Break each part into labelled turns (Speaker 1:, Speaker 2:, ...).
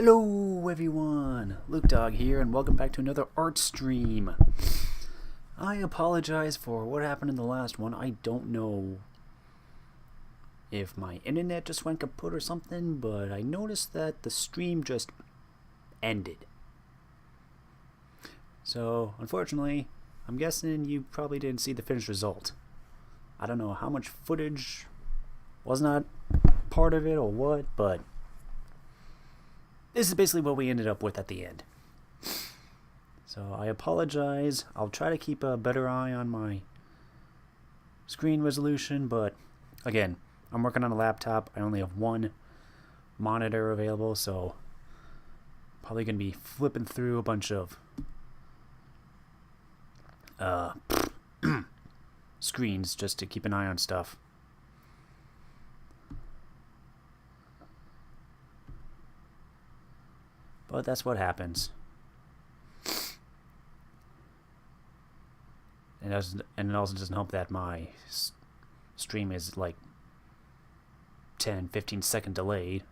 Speaker 1: Hello everyone, Luke Dog here, and welcome back to another art stream. I apologize for what happened in the last one. I don't know if my internet just went kaput or something, but I noticed that the stream just ended. So, unfortunately, I'm guessing you probably didn't see the finished result. I don't know how much footage was not part of it or what, but this is basically what we ended up with at the end. So I apologize. I'll try to keep a better eye on my screen resolution, but again, I'm working on a laptop. I only have one monitor available, so probably going to be flipping through a bunch of screens just to keep an eye on stuff. But that's what happens. And it also doesn't help that my stream is like 10-15 second delayed.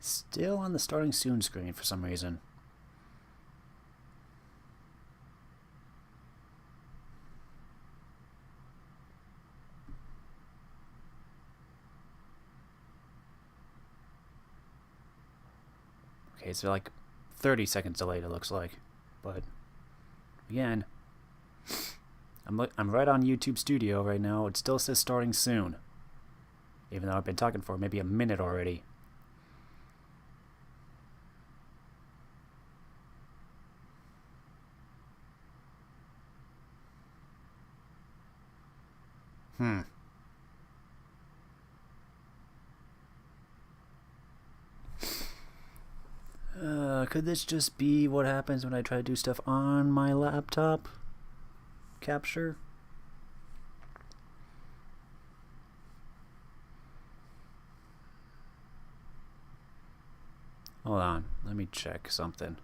Speaker 1: Still on the starting soon screen for some reason. Okay, so like 30 seconds delayed it looks like. But again, I'm right on YouTube Studio right now. It still says starting soon. Even though I've been talking for maybe a minute already. Could this just be what happens when I try to do stuff on my laptop capture? Hold on, let me check something.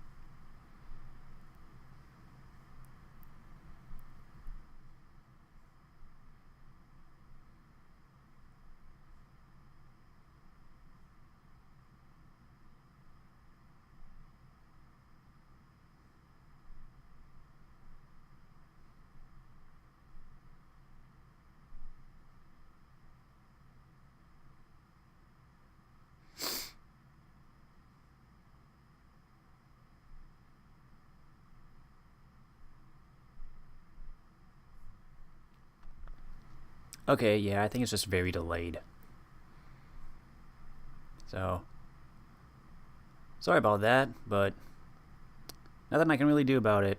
Speaker 1: Okay, yeah, I think it's just very delayed. So, sorry about that, but nothing I can really do about it.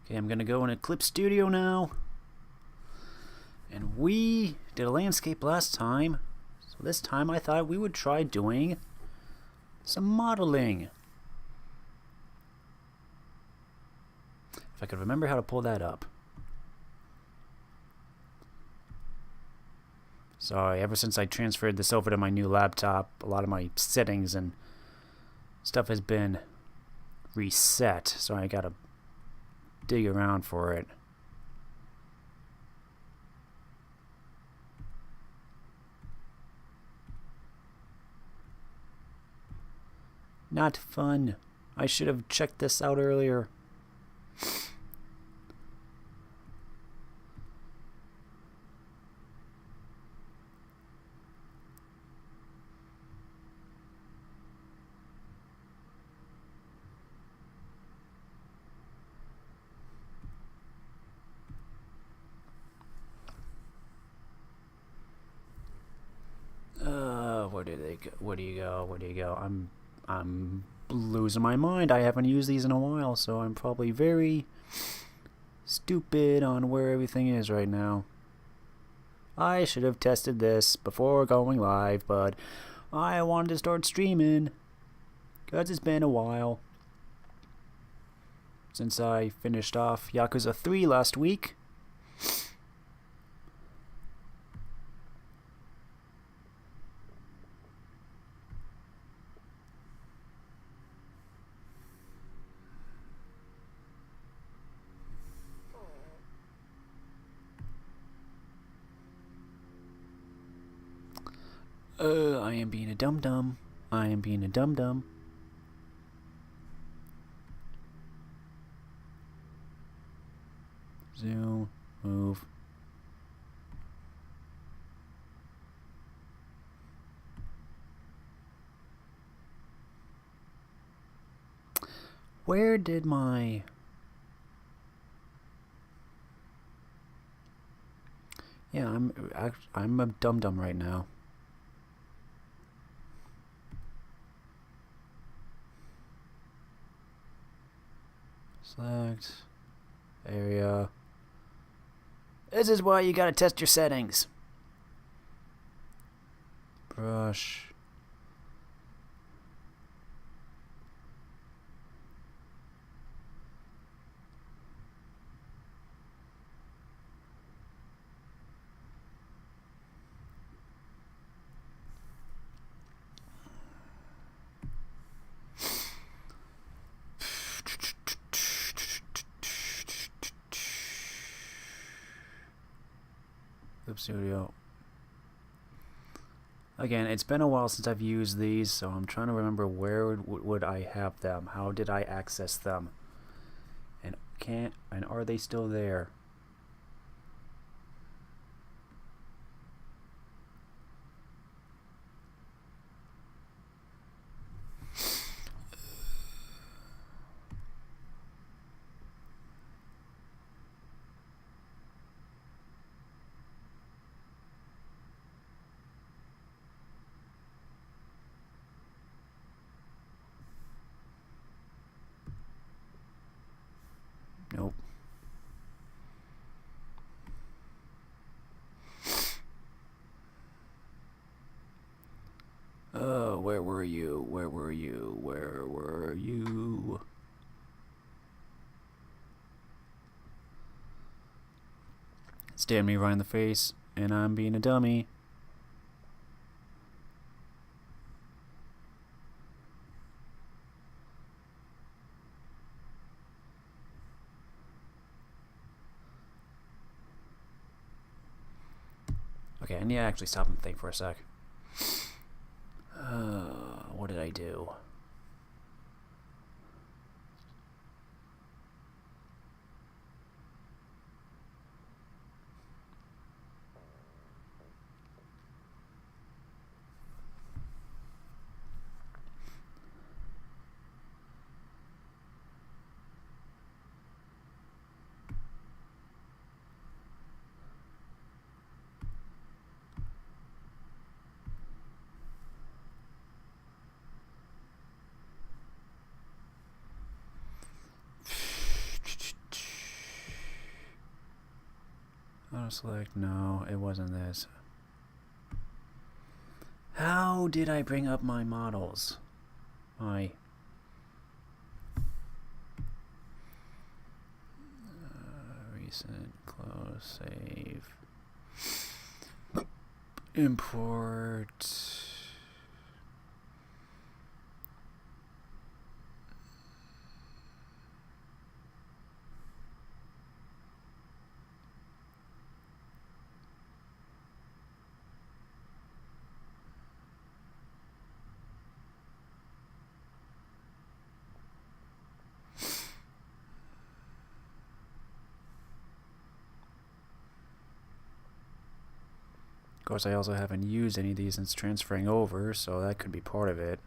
Speaker 1: Okay, I'm gonna go in Clip Studio now. And we did a landscape last time, so this time I thought we would try doing some modeling. If I could remember how to pull that up. Sorry, ever since I transferred this over to my new laptop, a lot of my settings and stuff has been reset, so I gotta dig around for it. Not fun. I should have checked this out earlier. Where do you go? Where do you go? I'm losing my mind. I haven't used these in a while, so I'm probably very stupid on where everything is right now. I should have tested this before going live, but I wanted to start streaming because it's been a while since I finished off Yakuza 3 last week. I am being a dum-dum. I am being a dum-dum. Zoom. Move. Where did my... Yeah, I'm a dum-dum right now. Select area. This is why you gotta test your settings. Brush. Clip Studio. Again, it's been a while since I've used these, so I'm trying to remember where would I have them? How did I access them? And are they still there? Nope. Where were you? Where were you? Where were you? Stand me right in the face, and I'm being a dummy. Okay, I need to actually stop and think for a sec. What did I do? Auto select, no, it wasn't this. How did I bring up my models? My recent, close, save, import. Of course, I also haven't used any of these since transferring over, so that could be part of it.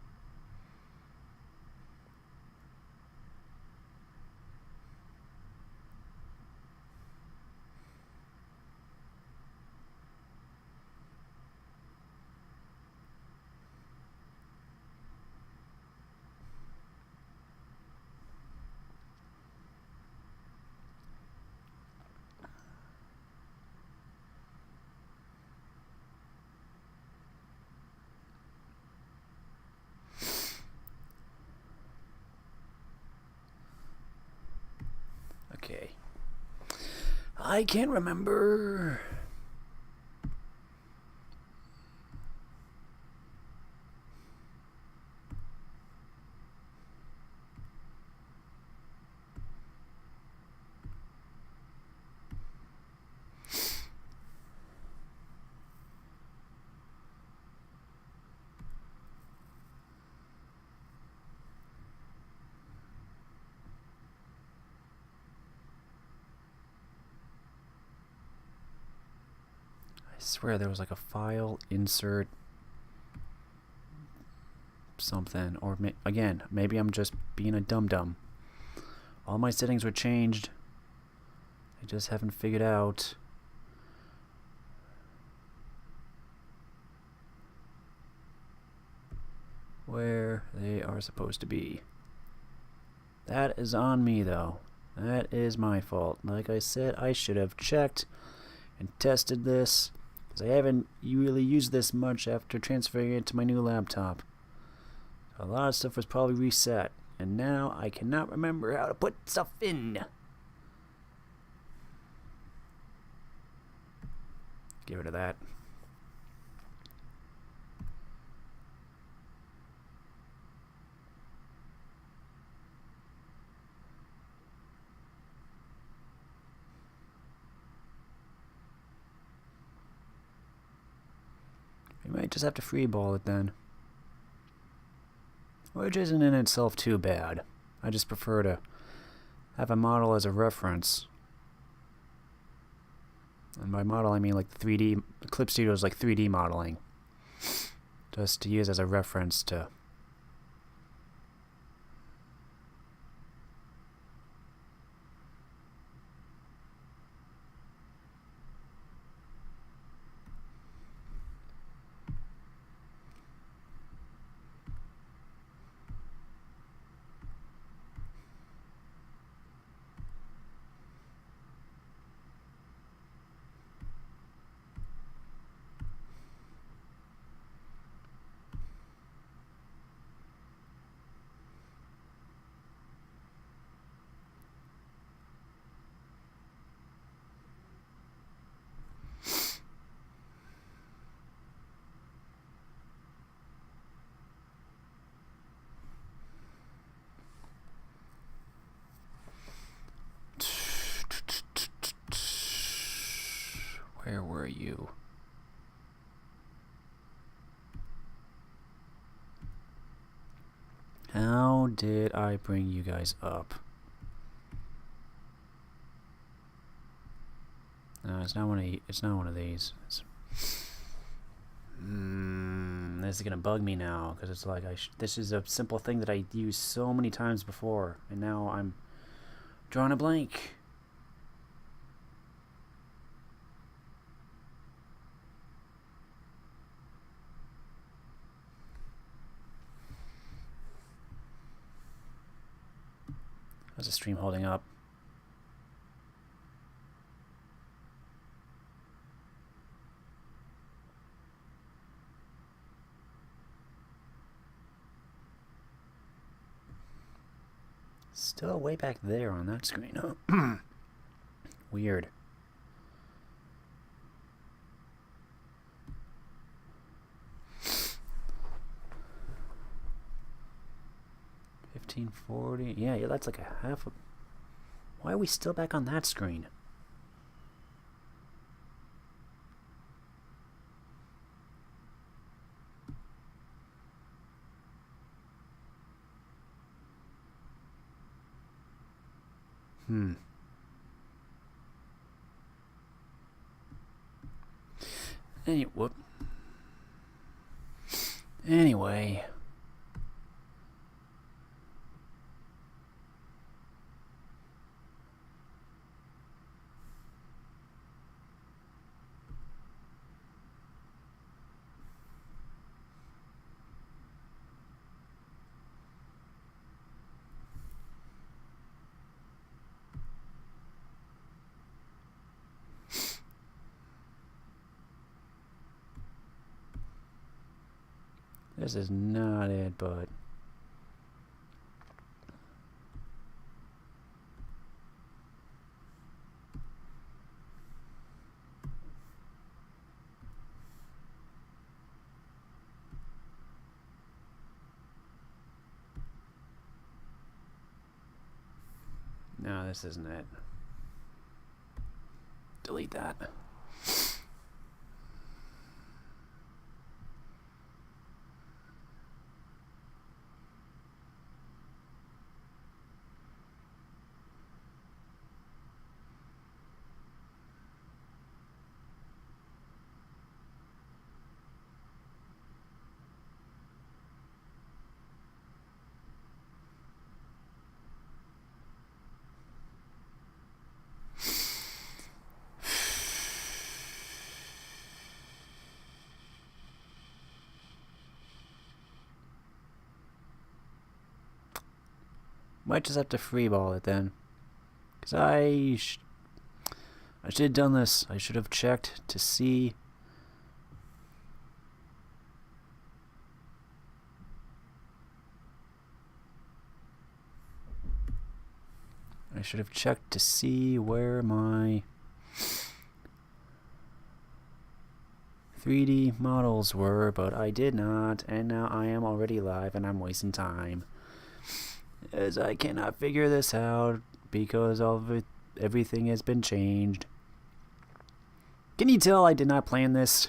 Speaker 1: Okay. I can't remember. swear there was like a file, insert, something. Or again, maybe I'm just being a dum-dum. All my settings were changed. I just haven't figured out where they are supposed to be. That is on me, though. That is my fault. Like I said, I should have checked and tested this, because I haven't really used this much after transferring it to my new laptop. A lot of stuff was probably reset, and now I cannot remember how to put stuff in. Get rid of that. We might just have to freeball it then. Which isn't in itself too bad. I just prefer to have a model as a reference. And by model I mean like the 3D, Clip Studio's like 3D modeling. Just to use as a reference to where were you? How did I bring you guys up? No, it's not one of these. This is gonna bug me now because it's like this is a simple thing that I used so many times before, and now I'm drawing a blank. How's the stream holding up? Still way back there on that screen. Weird. $15.40. Yeah, that's like a half. Why are we still back on that screen? Anyway. This is not it, but no, this isn't it. Delete that. Might just have to freeball it then. Because I should have done this. I should have checked to see. I should have checked to see where my 3D models were, but I did not, and now I am already live and I'm wasting time. As I cannot figure this out because everything has been changed. Can you tell I did not plan this?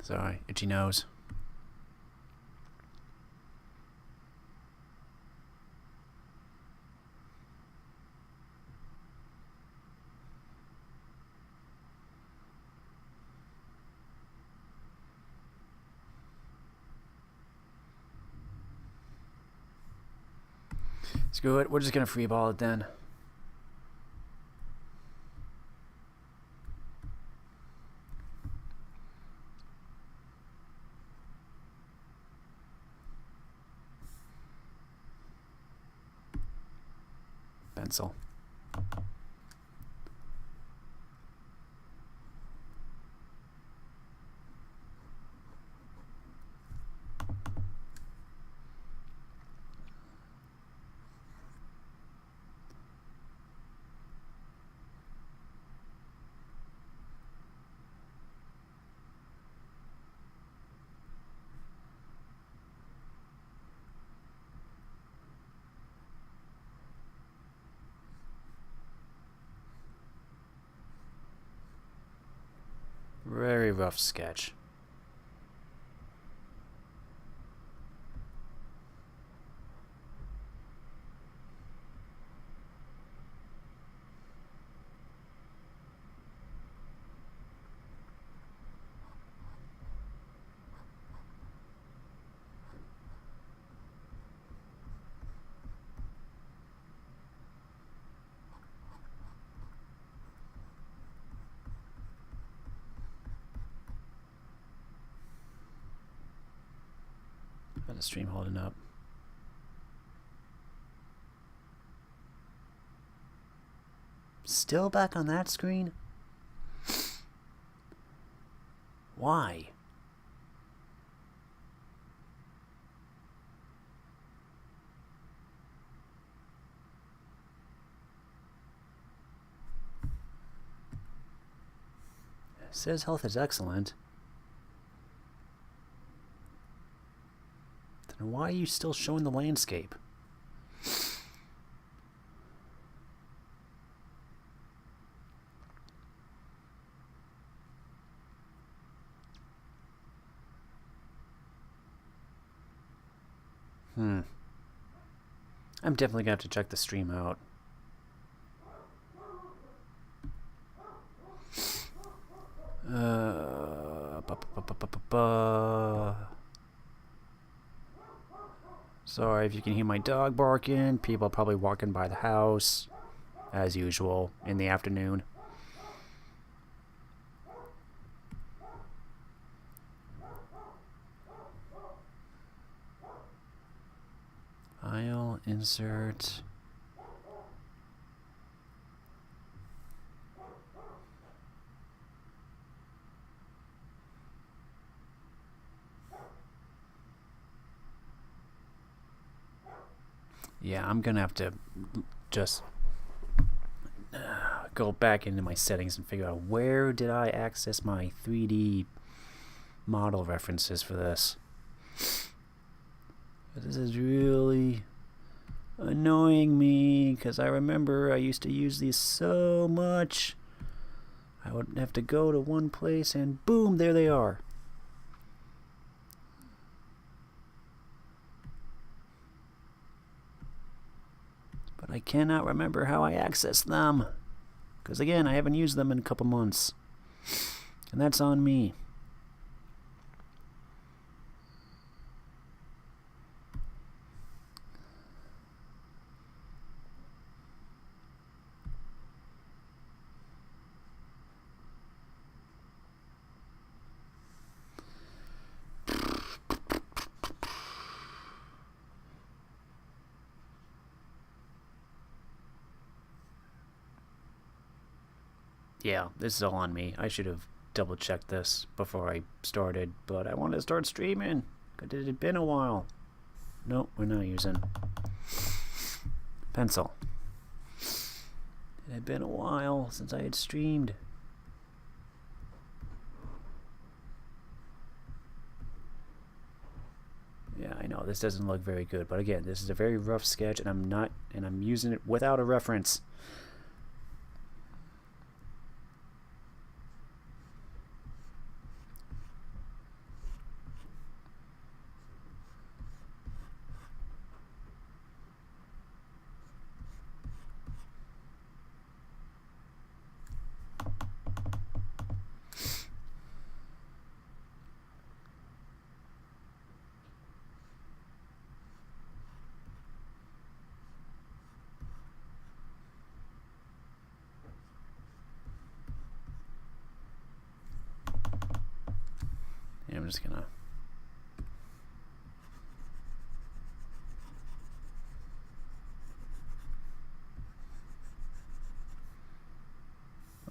Speaker 1: Sorry, itchy nose. Screw it, we're just gonna freeball it then. Pencil. Very rough sketch. How's the stream holding up? Still back on that screen? Why? It says health is excellent. Then why are you still showing the landscape? I'm definitely gonna have to check the stream out. Sorry if you can hear my dog barking. People probably walking by the house, as usual, in the afternoon. I'll insert. Yeah, I'm gonna have to just go back into my settings and figure out where did I access my 3D model references for this. This is really annoying me because I remember I used to use these so much. I would have to go to one place and boom, there they are. But I cannot remember how I accessed them. Because again, I haven't used them in a couple months. And that's on me. Yeah, this is all on me. I should have double checked this before I started, but I wanted to start streaming. It had been a while. Nope, we're not using pencil. It had been a while since I had streamed. Yeah, I know this doesn't look very good, but again, this is a very rough sketch, and I'm using it without a reference. I'm just gonna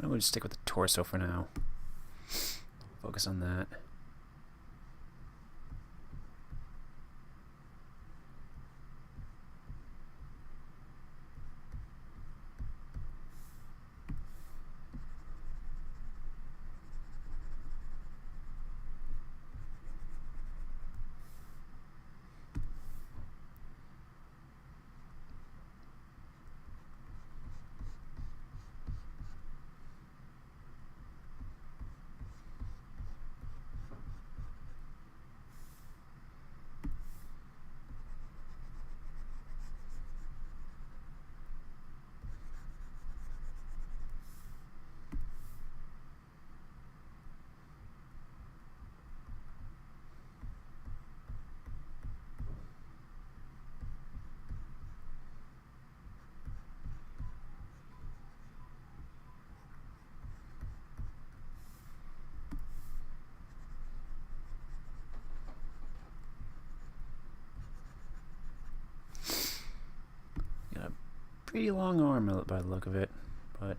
Speaker 1: I'm gonna stick with the torso for now. Focus on that. Pretty long arm by the look of it, but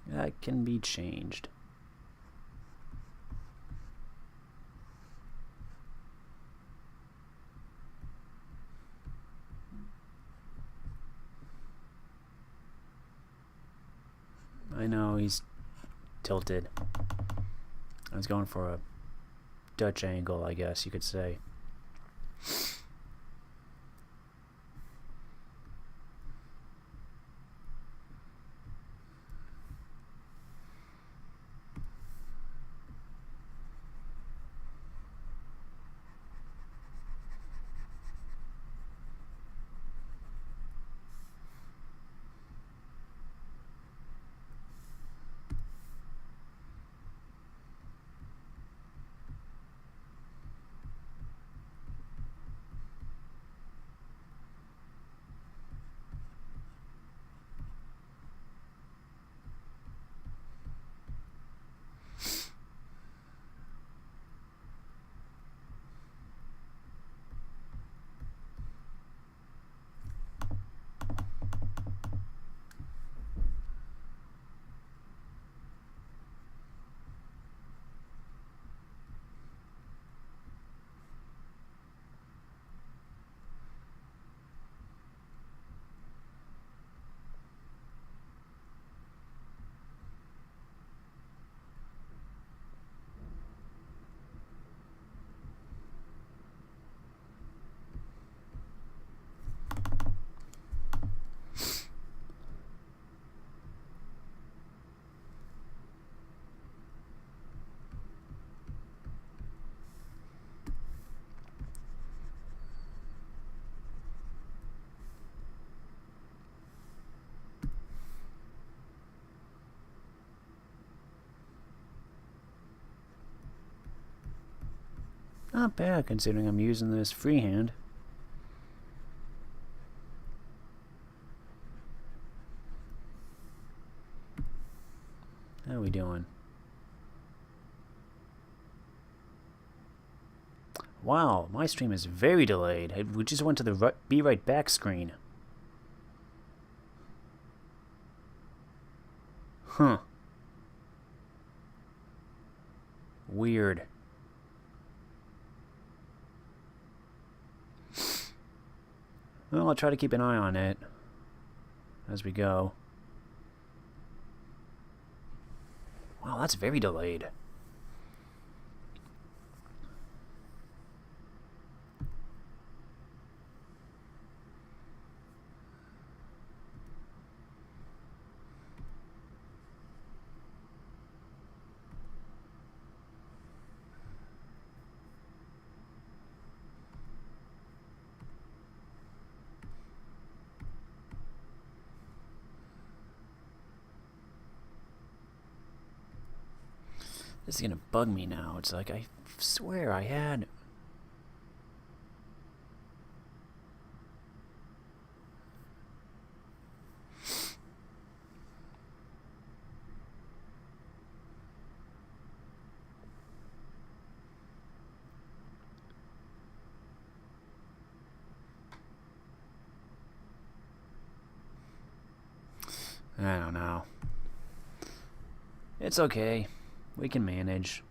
Speaker 1: that can be changed. I know he's tilted. I was going for a Dutch angle, I guess you could say. Not bad considering I'm using this freehand. How are we doing? Wow, my stream is very delayed. We just went to the Be Right Back screen. Huh. Weird. Well, I'll try to keep an eye on it as we go. Wow, that's very delayed. This is gonna bug me now. It's like, I swear I had... I don't know. It's okay. We can manage.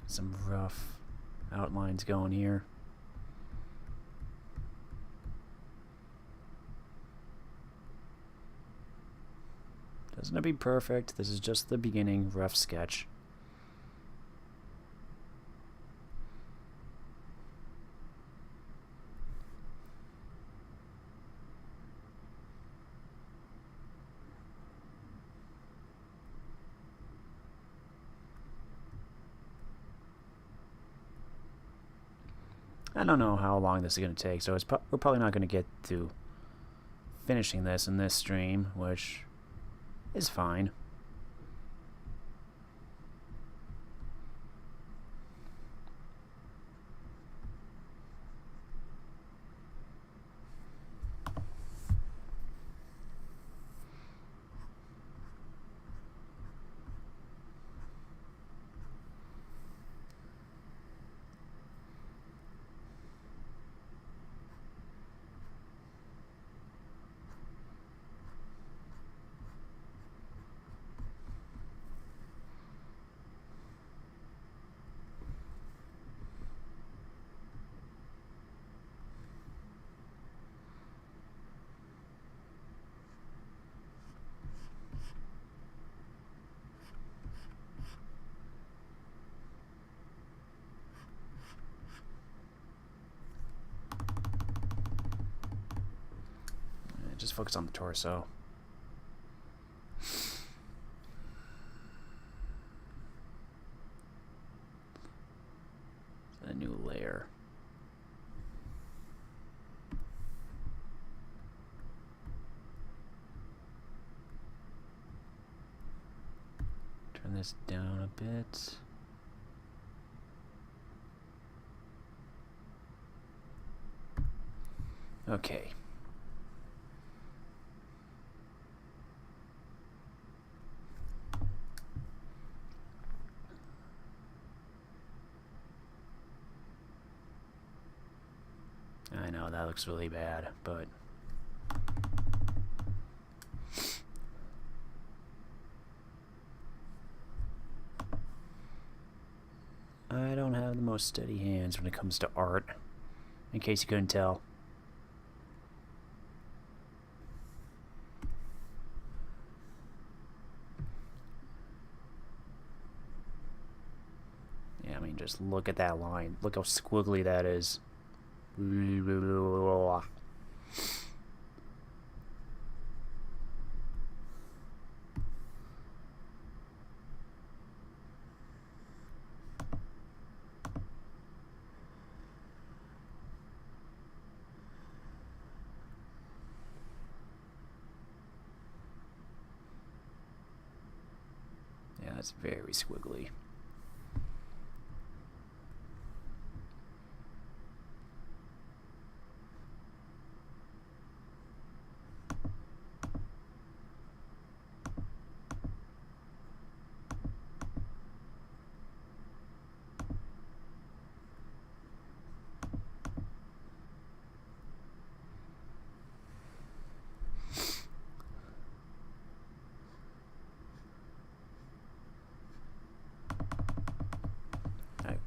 Speaker 1: Some rough outlines going here. Doesn't have to be perfect. This is just the beginning rough sketch. I don't know how long this is going to take, so we're probably not going to get to finishing this in this stream, which is fine. Just focus on the torso. A new layer. Turn this down a bit. Okay. I know that looks really bad, but I don't have the most steady hands when it comes to art, in case you couldn't tell. Yeah, I mean, just look at that line. Look how squiggly that is. That's very squiggly.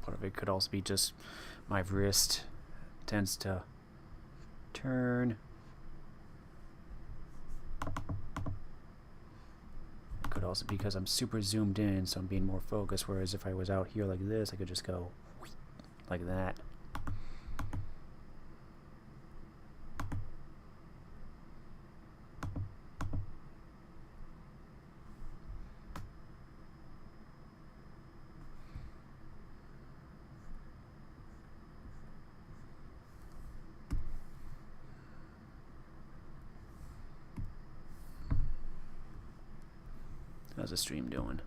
Speaker 1: Part of it could also be just my wrist tends to turn. It could also be because I'm super zoomed in, so I'm being more focused, whereas if I was out here like this, I could just go like that. How's the stream doing?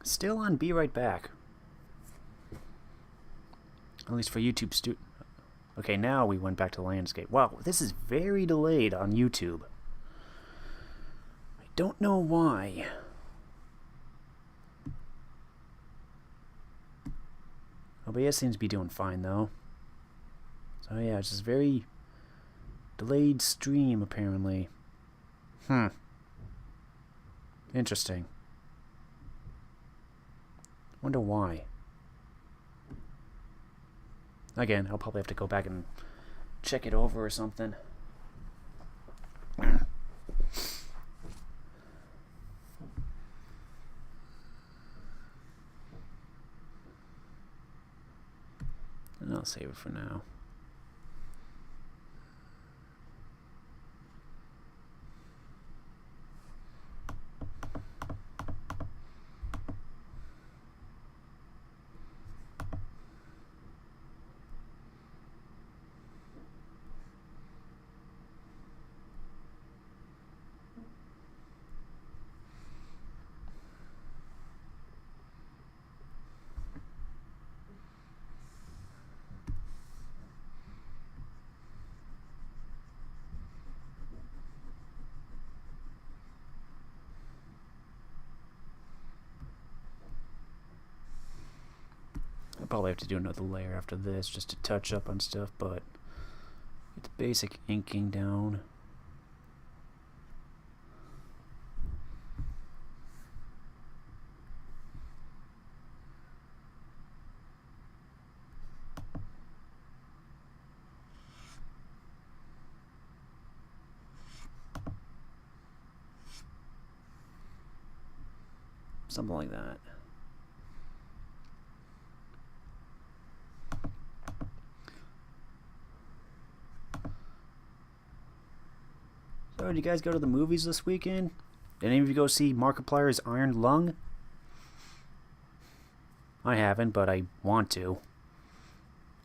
Speaker 1: Still on Be Right Back. At least for YouTube Okay, now we went back to landscape. Wow, this is very delayed on YouTube. I don't know why. OBS seems to be doing fine though. So yeah, it's just very delayed stream apparently. Interesting. Wonder why. Again, I'll probably have to go back and check it over or something. And I'll save it for now. I'll probably have to do another layer after this just to touch up on stuff, but get the basic inking down. Something like that. So, did you guys go to the movies this weekend? Did any of you go see Markiplier's Iron Lung? I haven't, but I want to.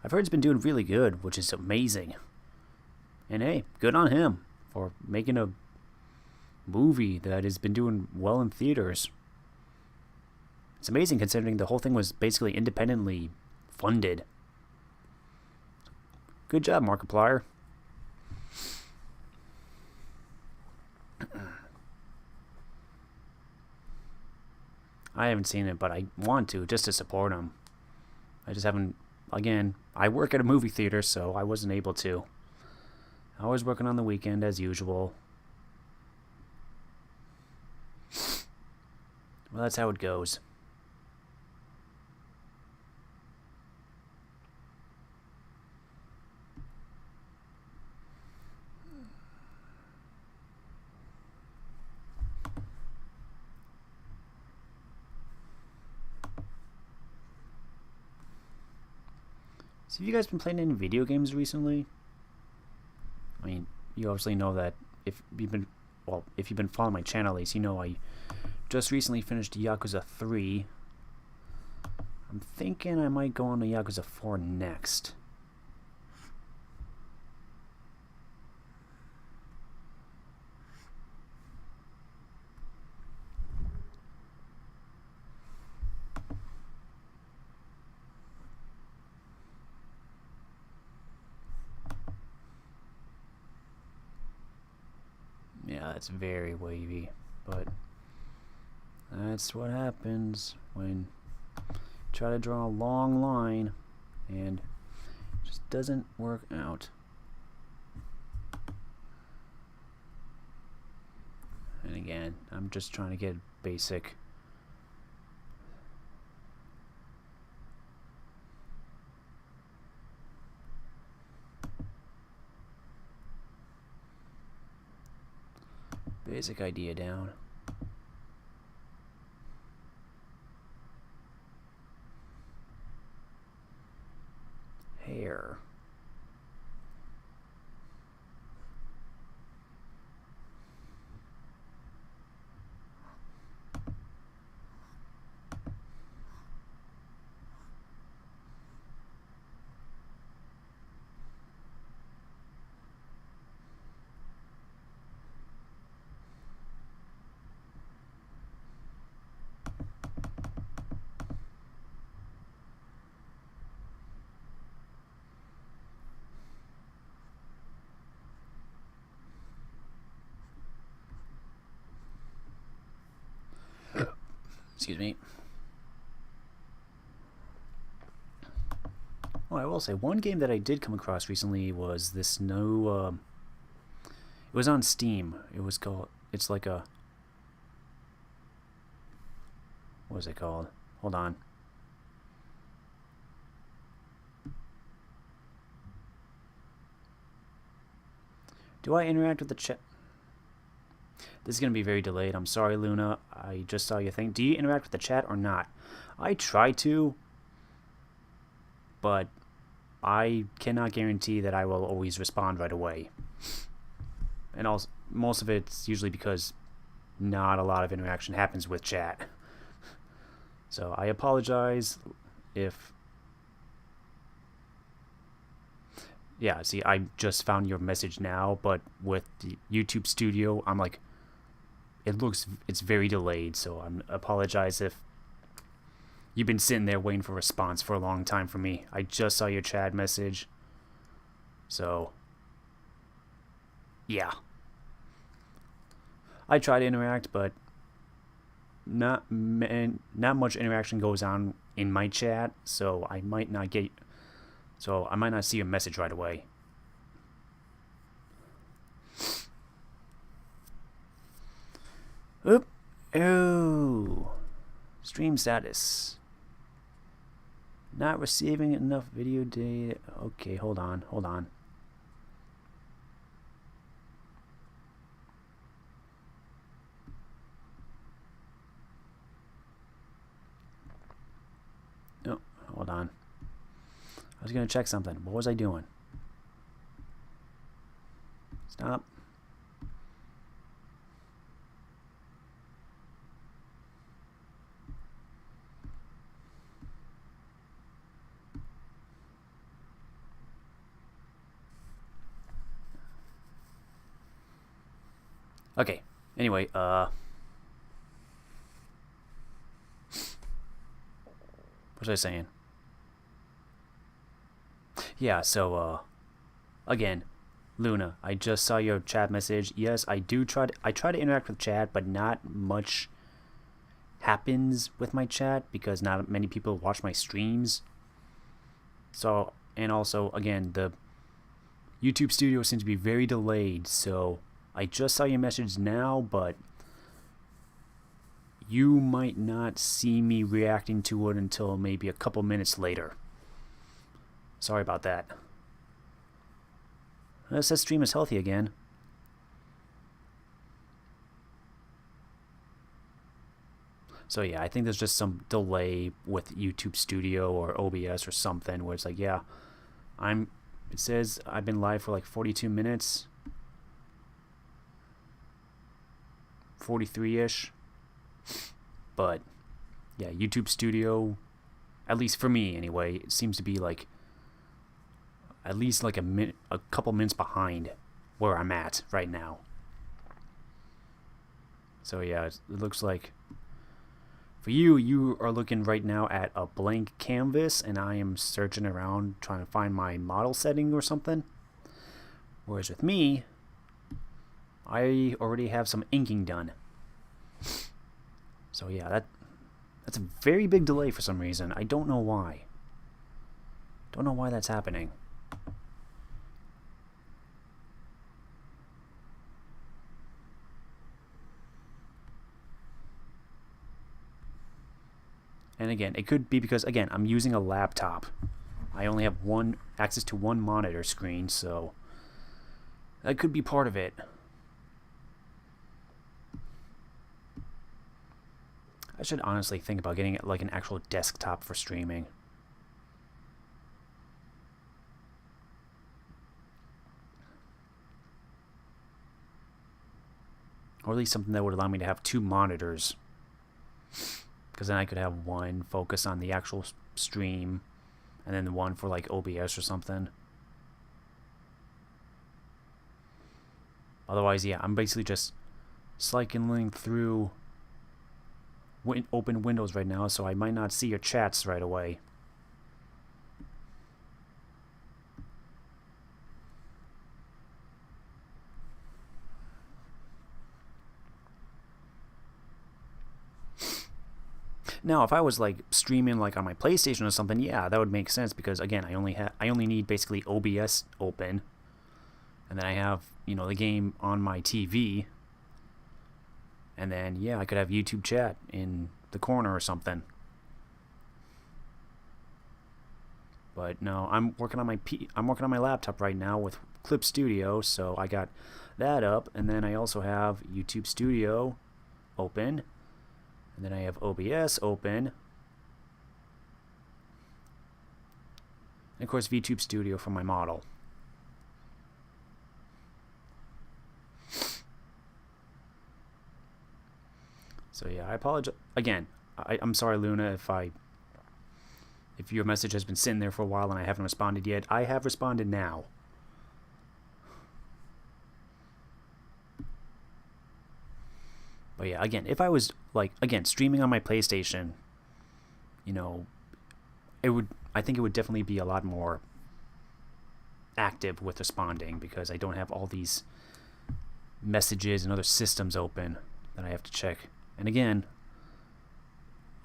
Speaker 1: I've heard it's been doing really good, which is amazing. And hey, good on him for making a movie that has been doing well in theaters. It's amazing considering the whole thing was basically independently funded. Good job, Markiplier. I haven't seen it, but I want to, just to support him. I just haven't, again, I work at a movie theater, so I wasn't able to. I was working on the weekend, as usual. Well, that's how it goes. So have you guys been playing any video games recently? I mean, you obviously know that if you've been following my channel at least, you know I just recently finished Yakuza 3. I'm thinking I might go on to Yakuza 4 next. that's very wavy, but that's what happens when you try to draw a long line and it just doesn't work out. And again, I'm just trying to get basic. Basic idea down. Hair. Excuse me. Oh, I will say, one game that I did come across recently was this new, it was on Steam. It was called, it's like a, what is it called? Hold on. Do I interact with the chat? This is going to be very delayed. I'm sorry, Luna. I just saw your thing. Do you interact with the chat or not? I try to, but I cannot guarantee that I will always respond right away. And also, most of it's usually because not a lot of interaction happens with chat. So I apologize if... Yeah, see, I just found your message now, but with the YouTube Studio, I'm like... It's very delayed, so I apologize if you've been sitting there waiting for a response for a long time from me. I just saw your chat message. So, yeah. I try to interact, but not much interaction goes on in my chat, so I might not see your message right away. Oop. Oh. Stream status. Not receiving enough video data. Okay, hold on. Oh, hold on. I was going to check something. What was I doing? Stop. Okay, anyway, what was I saying? Yeah, so, again, Luna, I just saw your chat message. Yes, I try to interact with chat, but not much happens with my chat because not many people watch my streams. So, and also, again, the YouTube Studio seems to be very delayed, so... I just saw your message now, but you might not see me reacting to it until maybe a couple minutes later. Sorry about that. It says stream is healthy again. So yeah, I think there's just some delay with YouTube Studio or OBS or something where it's like, yeah, it says I've been live for like 42 minutes. 43-ish, but yeah, YouTube Studio, at least for me anyway, it seems to be like at least like a couple minutes behind where I'm at right now. So yeah, it looks like for you are looking right now at a blank canvas, and I am searching around trying to find my model setting or something. Whereas with me, I already have some inking done. So yeah, that's a very big delay for some reason. I don't know why. Don't know why that's happening. And again, it could be because, again, I'm using a laptop. I only have access to one monitor screen, so that could be part of it. I should honestly think about getting it like an actual desktop for streaming. Or at least something that would allow me to have 2 monitors. Because then I could have one focus on the actual stream, and then one for like OBS or something. Otherwise, yeah, I'm basically just cycling through open windows right now, so I might not see your chats right away. Now, if I was like streaming like on my PlayStation or something, yeah, that would make sense because again, I only need basically OBS open, and then I have, you know, the game on my TV, and then yeah, I could have YouTube chat in the corner or something. But no, I'm working on my laptop right now with Clip Studio, so I got that up, and then I also have YouTube Studio open. And then I have OBS open. And of course, VTube Studio for my model. So yeah, I apologize. Again, I'm sorry, Luna, if your message has been sitting there for a while and I haven't responded yet. I have responded now. But yeah, again, if I was like, again, streaming on my PlayStation, you know, I think it would definitely be a lot more active with responding because I don't have all these messages and other systems open that I have to check. And again,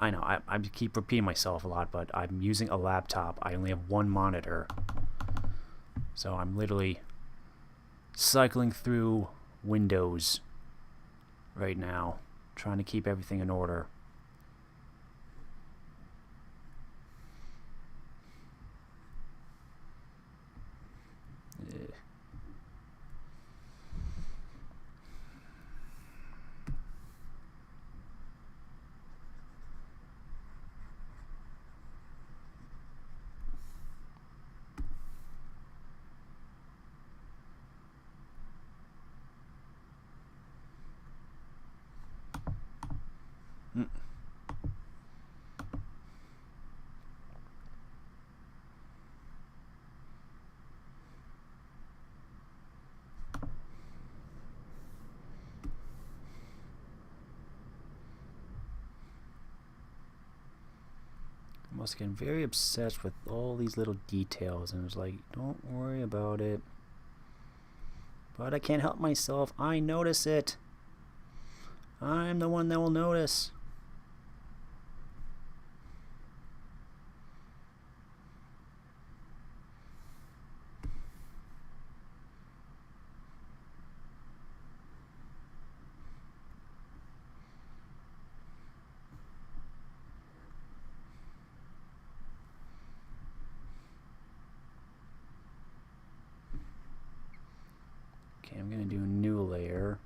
Speaker 1: I know I keep repeating myself a lot, but I'm using a laptop. I only have one monitor, so I'm literally cycling through Windows right now, trying to keep everything in order. I was getting very obsessed with all these little details, and it was like, don't worry about it. But I can't help myself. I notice it. I'm the one that will notice. Okay, I'm going to do a new layer.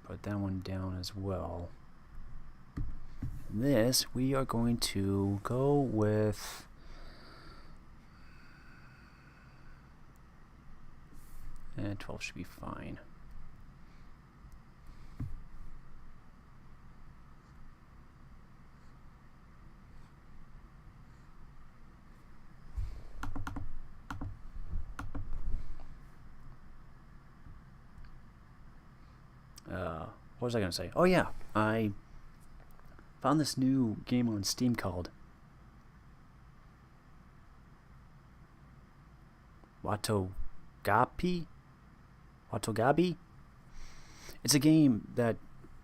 Speaker 1: Put that one down as well. This, we are going to go with... And 12 should be fine. What was I going to say? Oh yeah, I found this new game on Steam called Wattogapi? Watogabi. It's a game that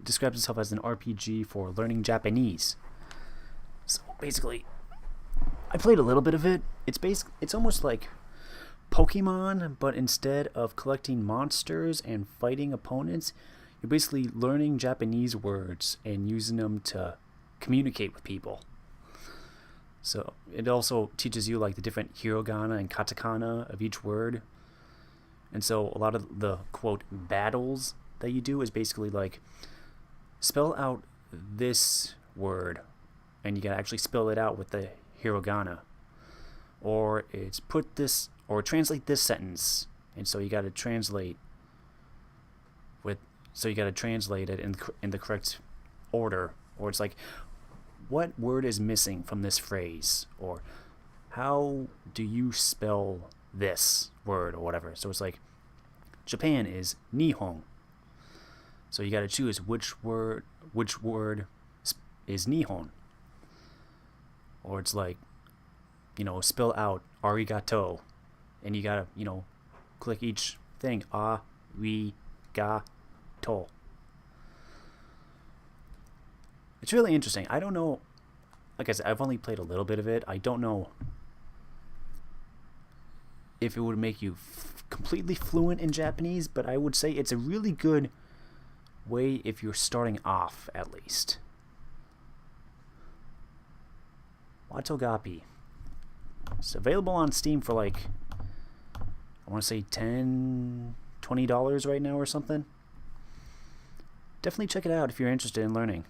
Speaker 1: describes itself as an RPG for learning Japanese. So basically, I played a little bit of it. It's almost like Pokemon, but instead of collecting monsters and fighting opponents, you're basically learning Japanese words and using them to communicate with people. So it also teaches you like the different hiragana and katakana of each word. And so a lot of the quote battles that you do is basically like spell out this word, and you gotta actually spell it out with the hiragana. Or it's put this or translate this sentence, and so you gotta translate it in the correct order. Or it's like, what word is missing from this phrase? Or how do you spell this word or whatever? So it's like Japan is Nihon. So you got to choose which word is Nihon. Or it's like, spell out arigato, and you got to, click each thing. Arigato. It's really interesting. I don't know. Like I said, I've only played a little bit of it. I don't know if it would make you completely fluent in Japanese, but I would say it's a really good way if you're starting off, at least. Watogapi. It's available on Steam for like, I want to say $10, $20 right now or something. Definitely check it out if you're interested in learning.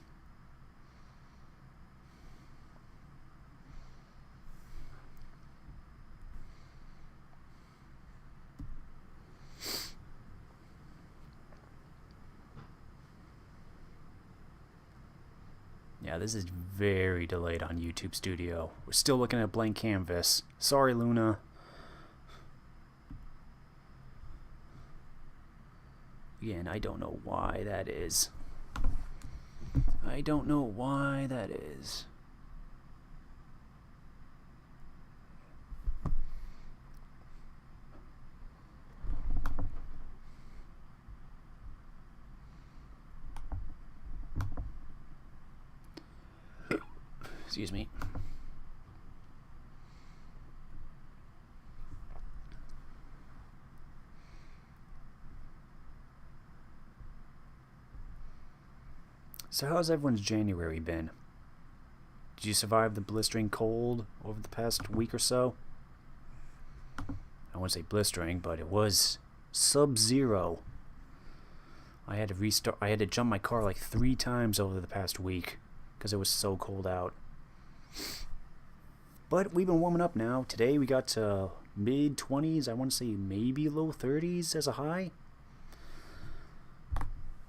Speaker 1: Yeah, this is very delayed on YouTube Studio. We're still looking at a blank canvas. Sorry, Luna. Again, I don't know why that is. I don't know why that is. Excuse me. So how's everyone's January been? Did you survive the blistering cold over the past week or so? I wouldn't say blistering, but it was sub-zero. I had to jump my car like 3 times over the past week because it was so cold out. But we've been warming up now. Today we got to mid-20s. I want to say maybe low 30s as a high.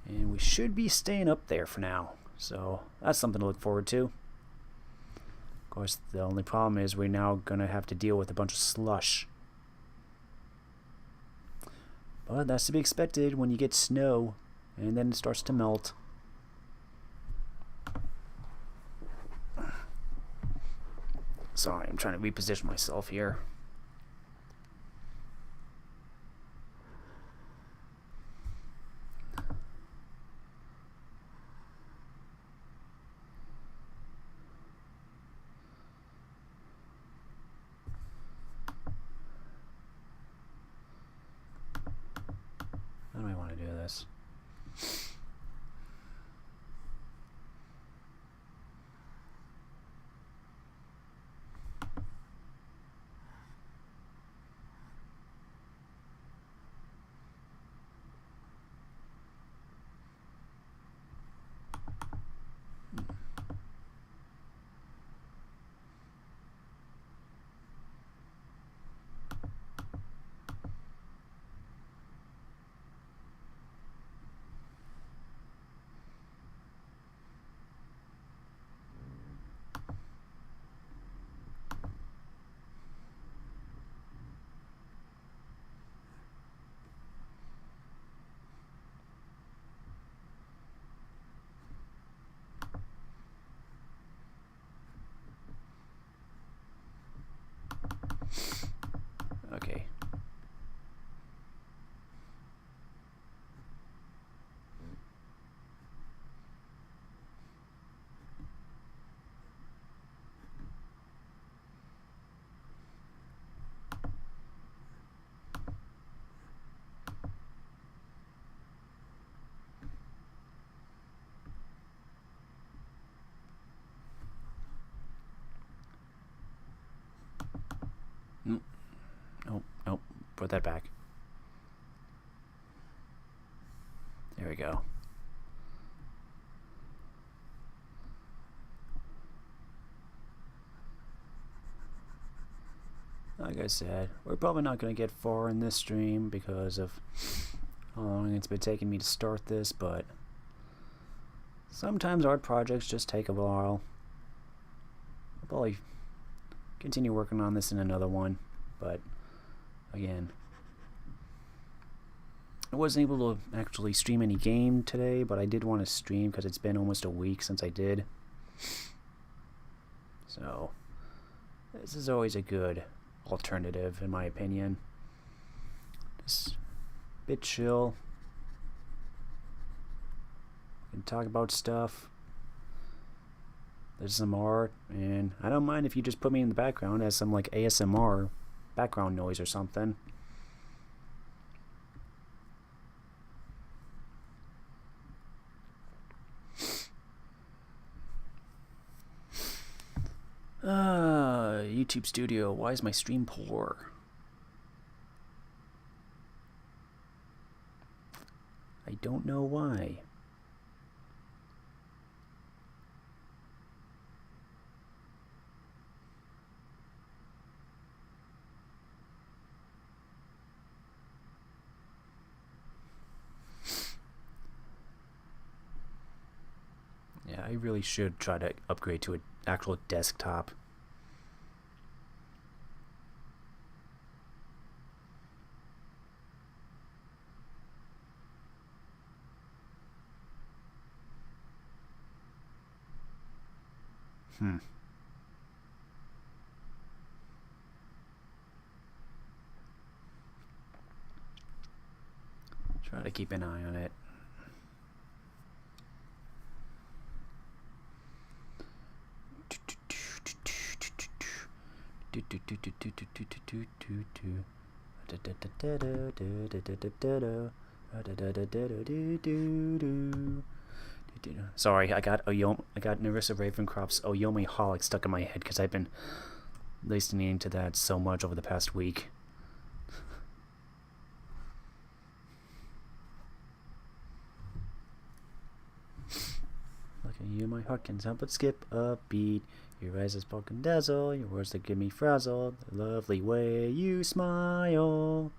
Speaker 1: And we should be staying up there for now. So that's something to look forward to. Of course, the only problem is we're now going to have to deal with a bunch of slush. But that's to be expected when you get snow and then it starts to melt. Sorry, I'm trying to reposition myself here. How do I want to do this? put that back. There we go. Like I said, we're probably not going to get far in this stream because of how long it's been taking me to start this, but sometimes art projects just take a while. I'll probably continue working on this in another one, but again, I wasn't able to actually stream any game today, but I did want to stream because it's been almost a week since I did. So, this is always a good alternative, in my opinion. Just a bit chill. We can talk about stuff. There's some art, and I don't mind if you just put me in the background as some like ASMR background noise or something. YouTube Studio, why is my stream poor? I don't know why. Yeah, I really should try to upgrade to an actual desktop. Try to keep an eye on it. Sorry, I got Nerissa Ravencroft's Oyomi Holic stuck in my head because I've been listening to that so much over the past week. Look at you, my heart can't help but skip a beat. Your eyes are spark and dazzle, your words that give me frazzle, the lovely way you smile.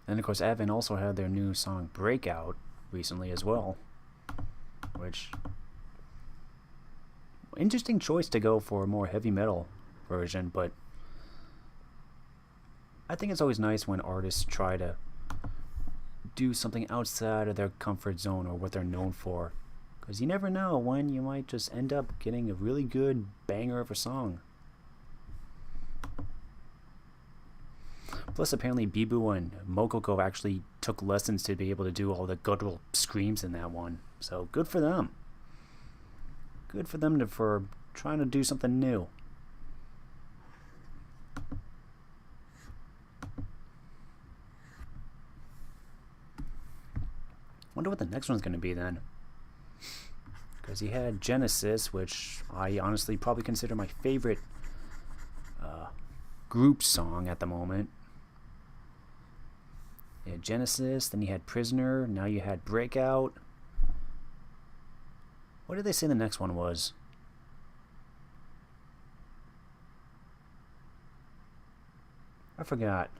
Speaker 1: And of course, Advent also had their new song Breakout recently as well, which interesting choice to go for a more heavy metal version, but I think it's always nice when artists try to do something outside of their comfort zone or what they're known for, because you never know when you might just end up getting a really good banger of a song. Plus, apparently, Bibu and Mokoko actually took lessons to be able to do all the guttural screams in that one. So, good for them. Good for them for trying to do something new. Wonder what the next one's going to be then. Because he had Genesis, which I honestly probably consider my favorite group song at the moment. You had Genesis, then you had Prisoner, now you had Breakout. What did they say the next one was? I forgot.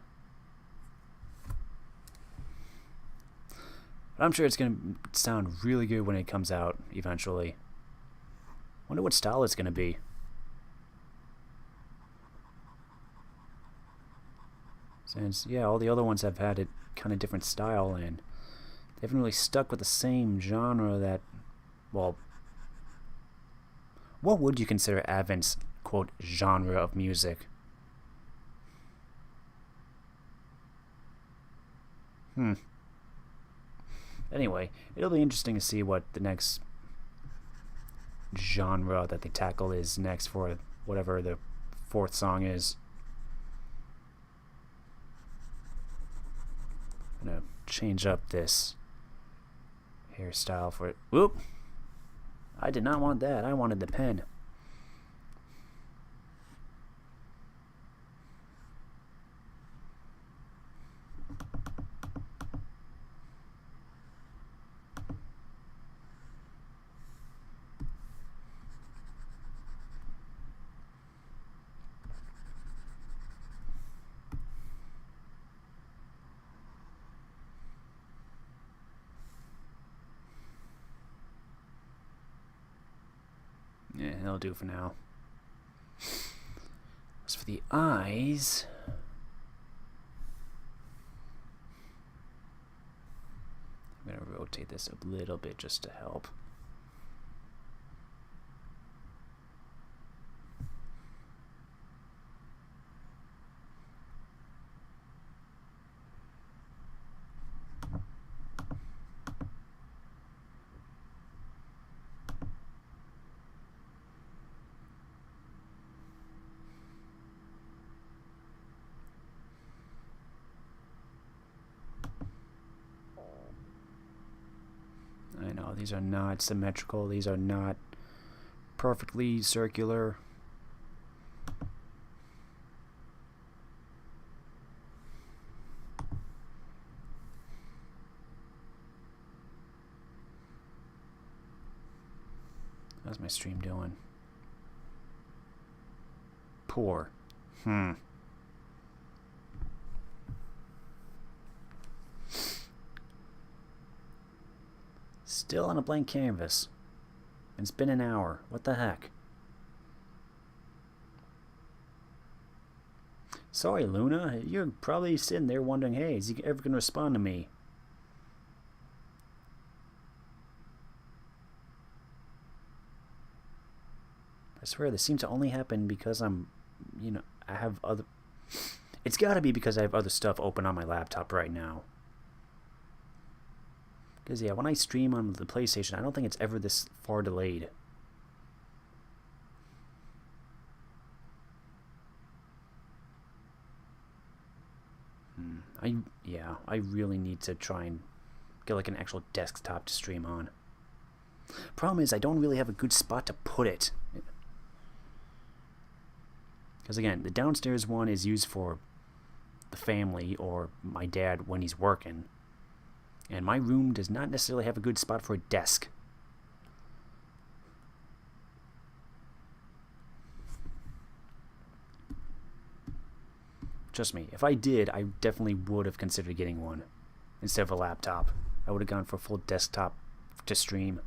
Speaker 1: But I'm sure it's going to sound really good when it comes out eventually. Wonder what style it's going to be. Since, yeah, all the other ones have had a kind of different style, and they haven't really stuck with the same genre that, well, what would you consider Advent's, quote, genre of music? Anyway, it'll be interesting to see what the next genre that they tackle is next for whatever the fourth song is. I'm gonna change up this hairstyle for it. Whoop! I did not want that. I wanted the pen. Yeah, that'll do for now. As for the eyes, I'm going to rotate this a little bit just to help. I know, these are not symmetrical, these are not perfectly circular. How's my stream doing? Poor. Still on a blank canvas. It's been an hour. What the heck? Sorry, Luna. You're probably sitting there wondering, hey, is he ever going to respond to me? I swear, this seems to only happen because I'm, I have other... It's gotta be because I have other stuff open on my laptop right now. Because, yeah, when I stream on the PlayStation, I don't think it's ever this far delayed. I really need to try and get like an actual desktop to stream on. Problem is, I don't really have a good spot to put it. Because again, the downstairs one is used for the family or my dad when he's working. And my room does not necessarily have a good spot for a desk. Trust me, if I did, I definitely would have considered getting one instead of a laptop. I would have gone for a full desktop to stream.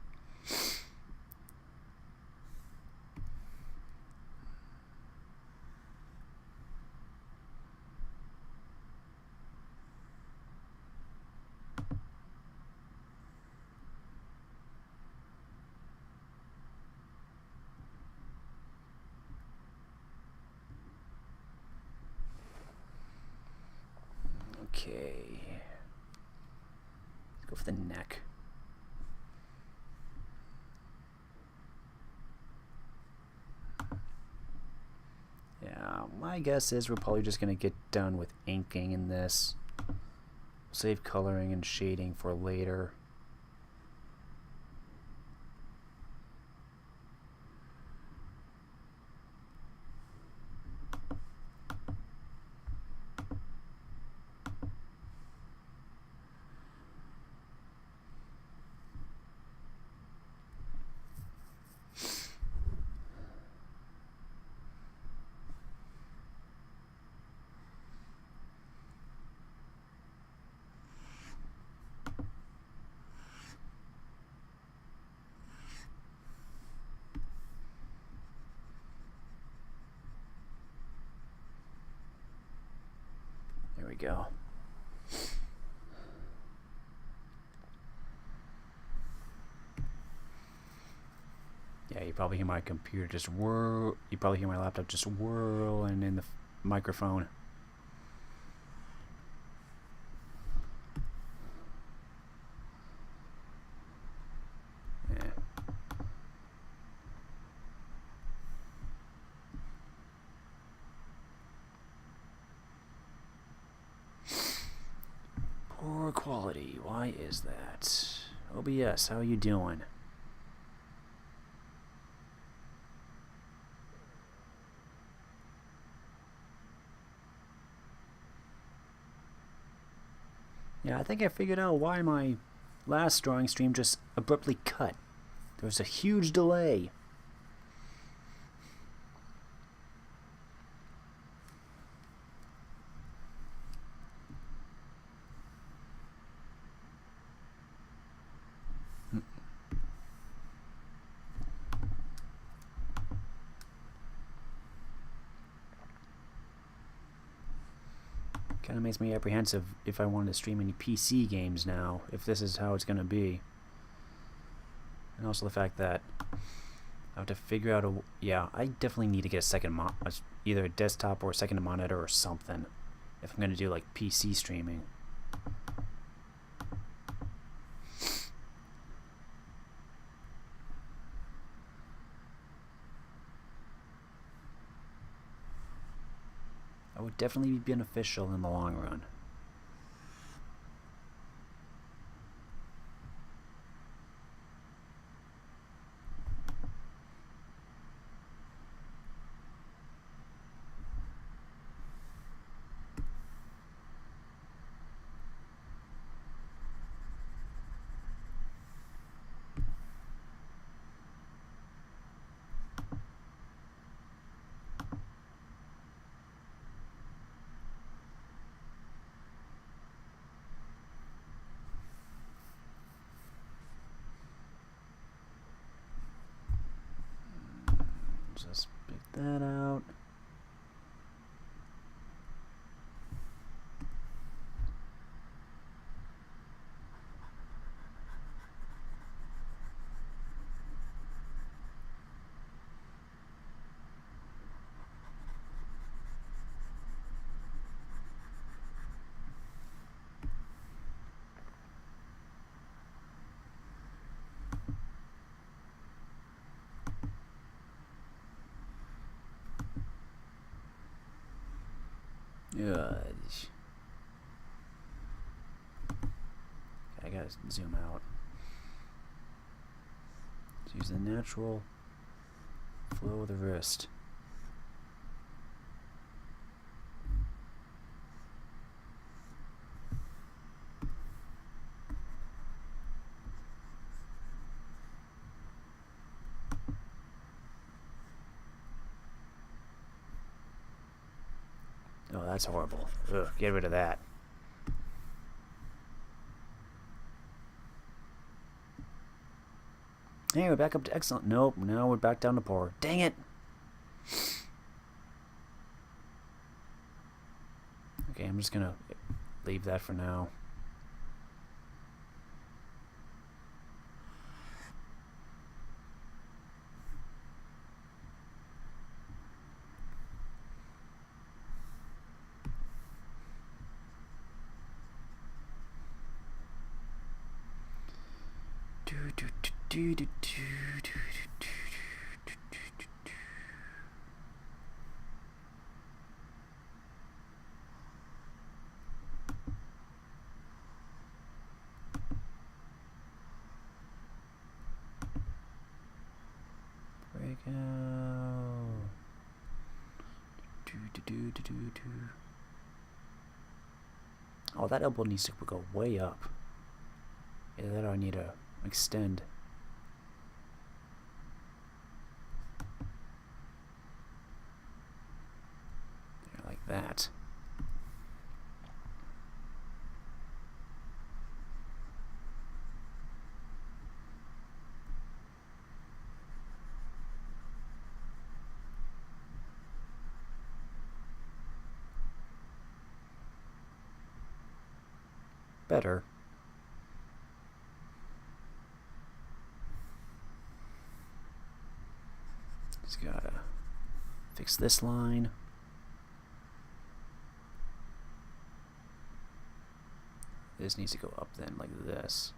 Speaker 1: Okay. Let's go for the neck. Yeah, my guess is we're probably just going to get done with inking in this. Save coloring and shading for later. There we go. Yeah, you probably hear my computer just whirl. You probably hear my laptop just whirling in the microphone. Poor quality. Why is that? OBS, how are you doing? Yeah, I think I figured out why my last drawing stream just abruptly cut. There was a huge delay. Kind of makes me apprehensive if I wanted to stream any PC games now, if this is how it's going to be. And also the fact that I have to figure out a... Yeah, I definitely need to get a second either a desktop or a second monitor or something if I'm going to do like PC streaming. That would definitely be beneficial in the long run. Just pick that out. I gotta zoom out. Let's use the natural flow of the wrist. Oh, that's horrible. Ugh, get rid of that. Hey, we're back up to excellent. Nope, now we're back down to poor. Dang it! Okay, I'm just gonna leave that for now. Break out. Oh, that elbow needs to go way up. Either that or I need to extend. There, like that. Better. Just gotta fix this line. This needs to go up then, like this.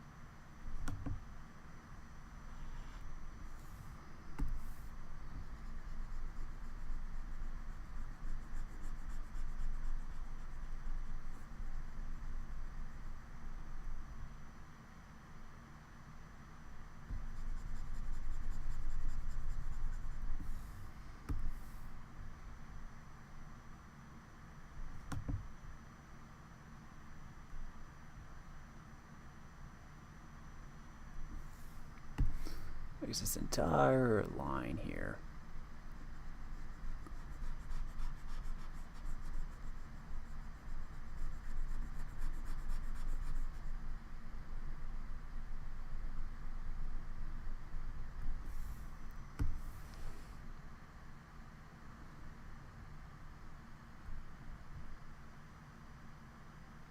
Speaker 1: guess this entire line here.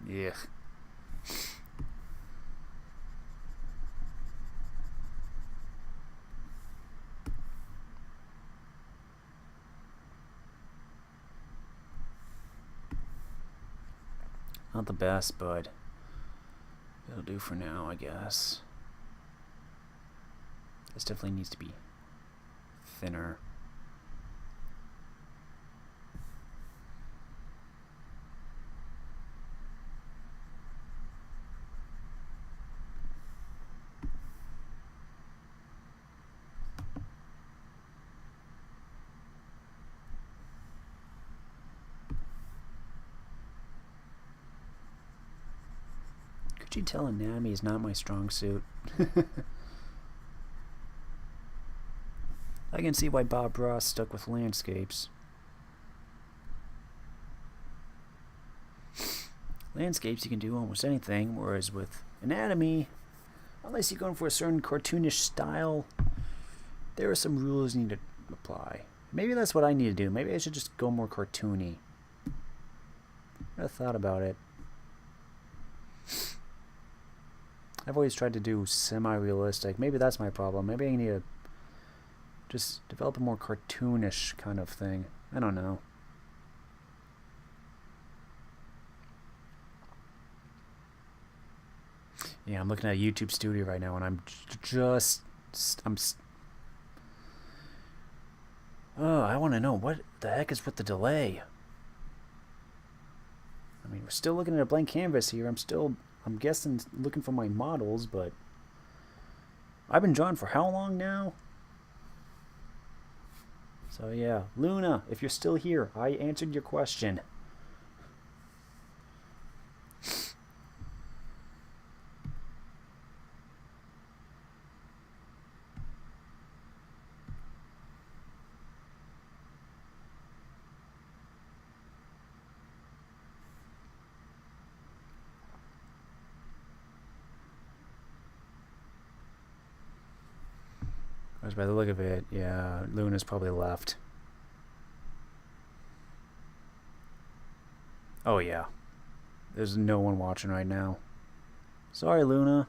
Speaker 1: Yeah. Not the best, but it'll do for now, I guess. This definitely needs to be thinner. Could you tell anatomy is not my strong suit? I can see why Bob Ross stuck with landscapes. Landscapes, you can do almost anything, whereas with anatomy, unless you're going for a certain cartoonish style, there are some rules you need to apply. Maybe that's what I need to do. Maybe I should just go more cartoony. I thought about it. I've always tried to do semi-realistic. Maybe that's my problem. Maybe I need to just develop a more cartoonish kind of thing. I don't know. Yeah, I'm looking at a YouTube studio right now, and I'm oh, I want to know what the heck is with the delay. I mean, we're still looking at a blank canvas here. I'm guessing looking for my models, but I've been drawing for how long now? So yeah, Luna, if you're still here, I answered your question. By the look of it, yeah, Luna's probably left. Oh yeah, there's no one watching right now. Sorry, Luna.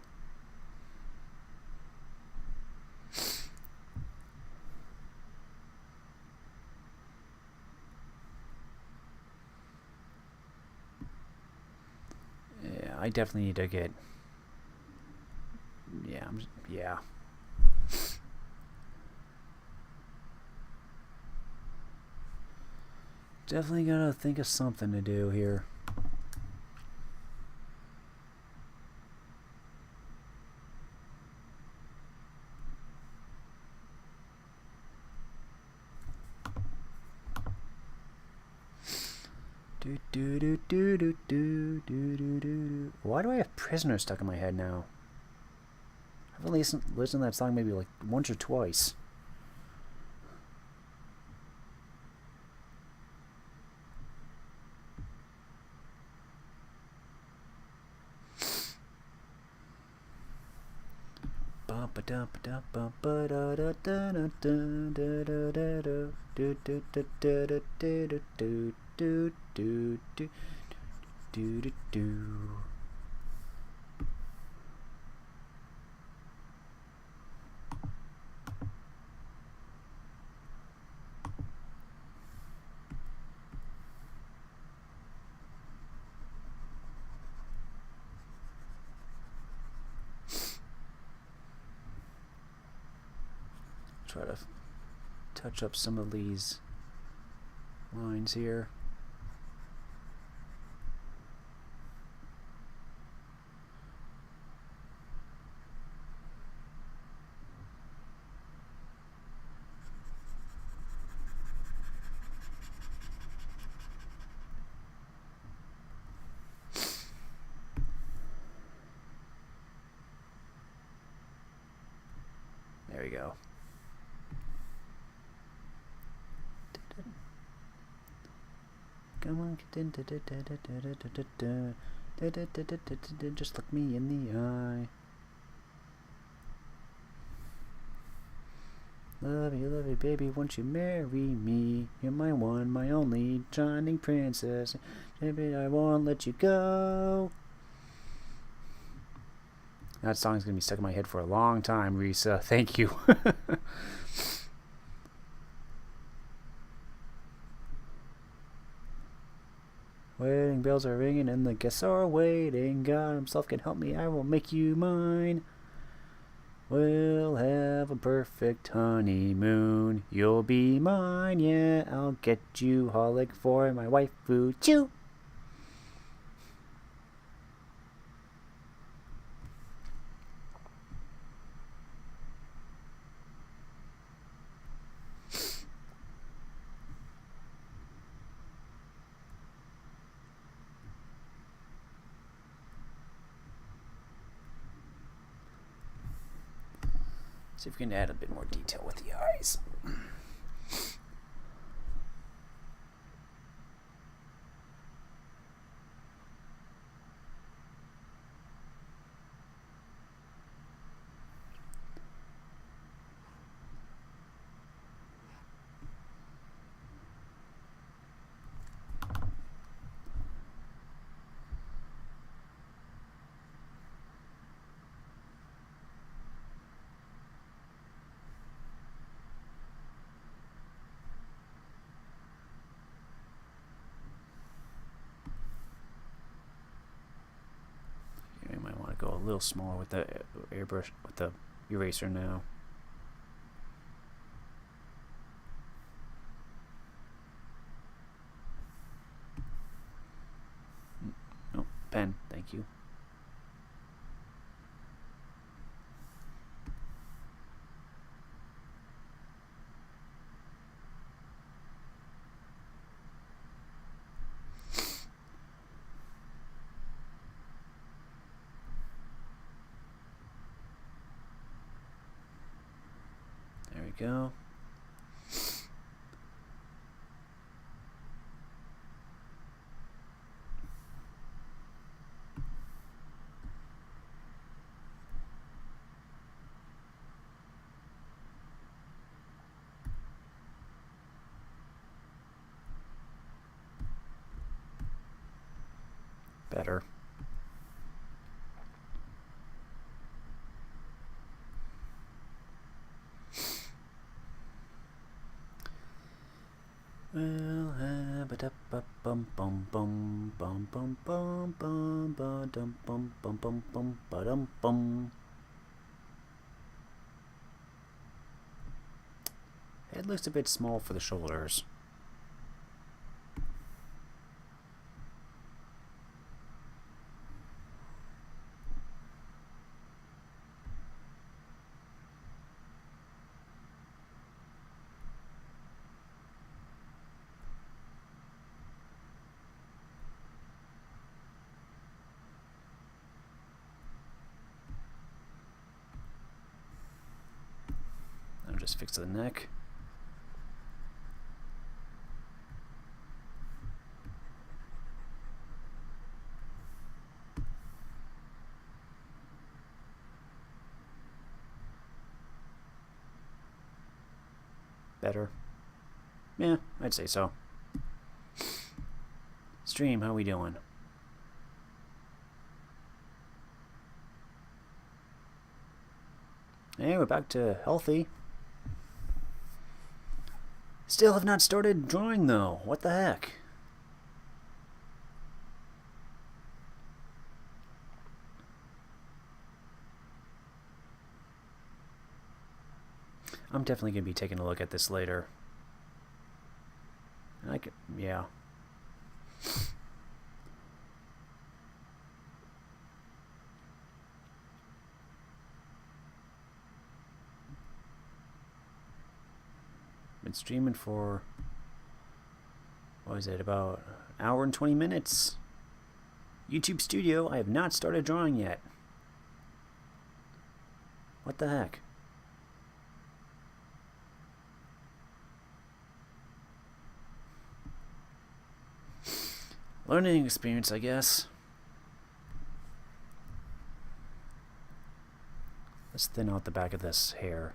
Speaker 1: Yeah, I definitely need to get. Yeah. Definitely gotta think of something to do here. Why do I have Prisoner stuck in my head now? I've only listened to that song maybe like once or twice. Try to touch up some of these lines here. There we go. go. Come on, just look me in the eye. Love you, baby, won't you marry me? You're my one, my only, shining princess. Baby, I won't let you go. That song's gonna be stuck in my head for a long time, Risa. Thank you. Wedding bells are ringing and the guests are waiting. God himself can help me, I will make you mine. We'll have a perfect honeymoon. You'll be mine, yeah. I'll get you Holic for my waifu. Choo! See if we can add a bit more detail with the eyes. Go a little smaller with the airbrush, with the eraser now. No, pen, thank you. Go. Better. We'll have a bum bum bum bum bum bum bum bum bum bum bum bum bum bum. Head looks a bit small for the shoulders. Just fix the neck. Better. Yeah, I'd say so. Stream, how we doing? Hey, we're back to healthy. Still have not started drawing though. What the heck? I'm definitely going to be taking a look at this later. Yeah. Been streaming for, what is it, about an hour and 20 minutes. YouTube Studio, I have not started drawing yet. What the heck? Learning experience, I guess. Let's thin out the back of this hair.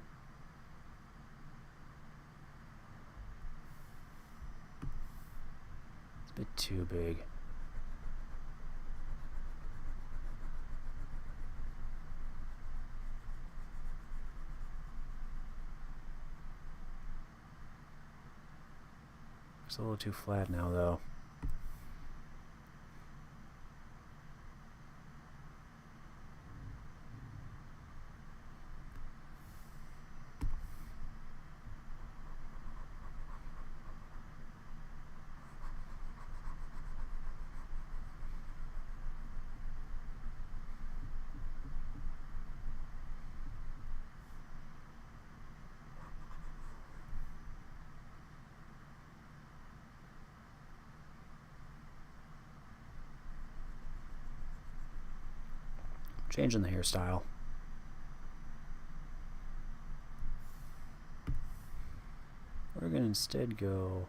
Speaker 1: It's a bit too big. It's a little too flat now, though. Changing the hairstyle. We're gonna instead go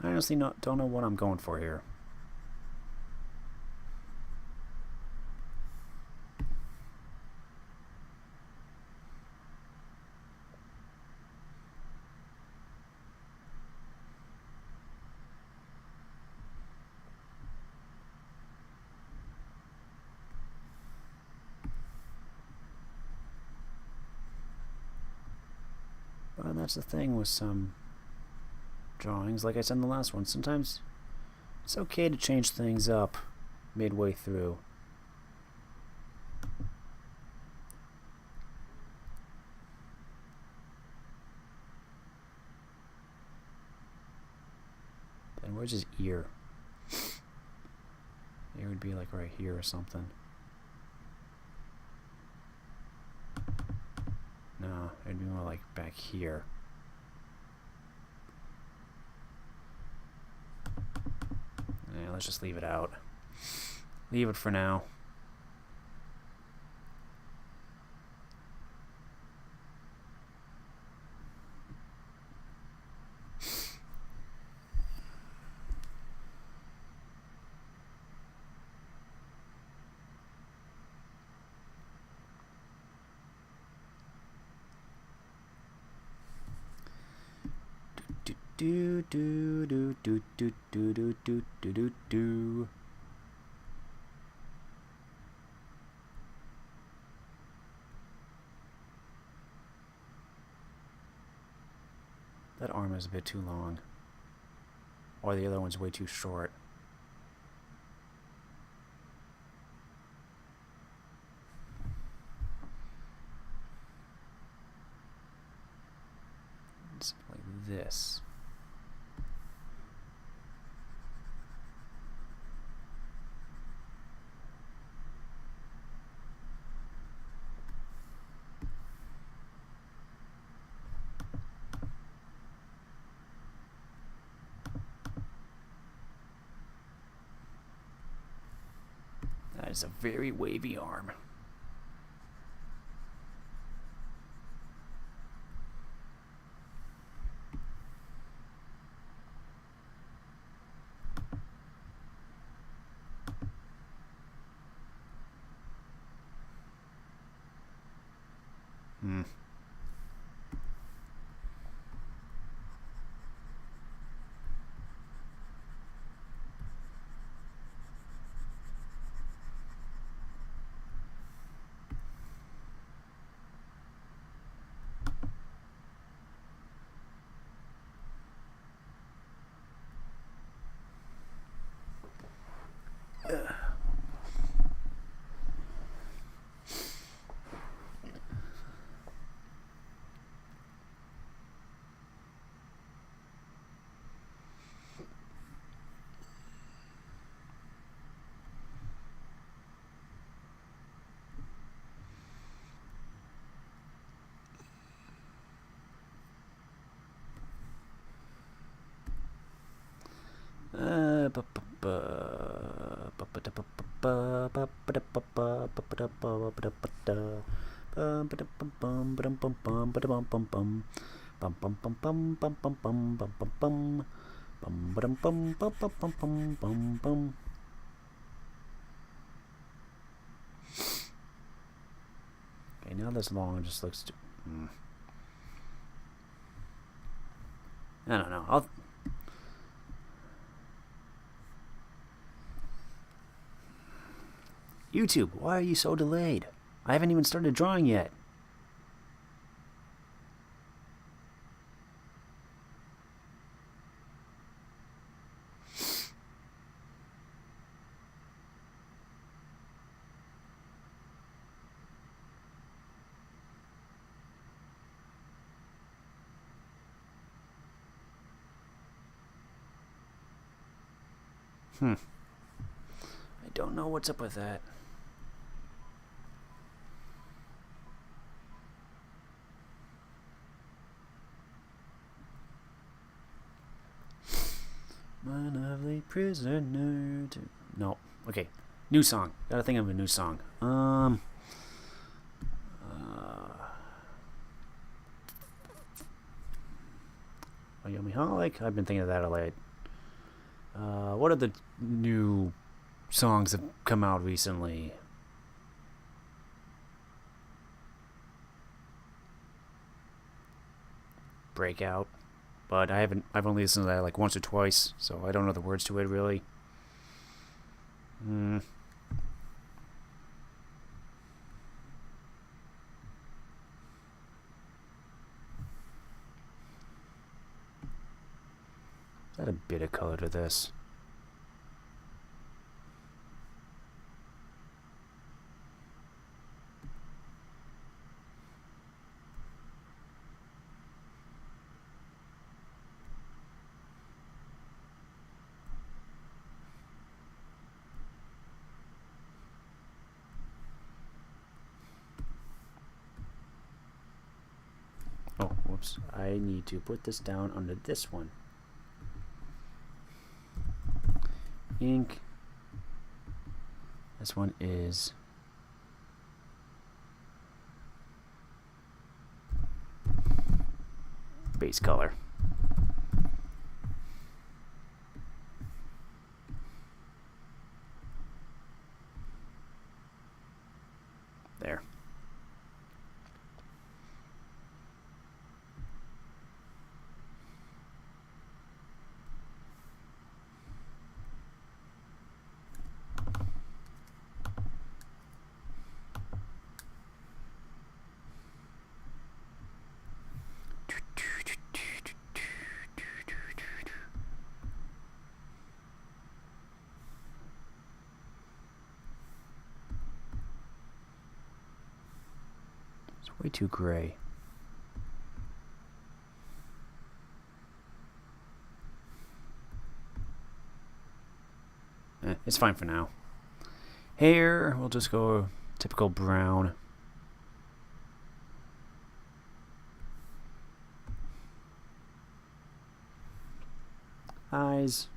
Speaker 1: I honestly don't know what I'm going for here. Well, that's the thing with some drawings, like I said in the last one, sometimes it's okay to change things up midway through. And where's his ear? Ear would be like right here or something. No, it'd be more like back here. Yeah, let's just leave it out. Leave it for now. Do do do do do do do do do do do. That arm is a bit too long, or the other one's way too short. Something like this. That is a very wavy arm. Okay, now this long just looks I don't know. YouTube, why are you so delayed? I haven't even started drawing yet. I don't know what's up with that. My lovely prisoner. No. Okay. New song. Gotta think of a new song. Yummy Holic. I've been thinking of that a lot. What are the new songs that have come out recently? Breakout. But I've only listened to that like once or twice, so I don't know the words to it really. Is that a bit of color to this? Oh, whoops. I need to put this down under this one. Ink. This one is base color. There. Way too gray. It's fine for now. Hair, we'll just go typical brown. Eyes.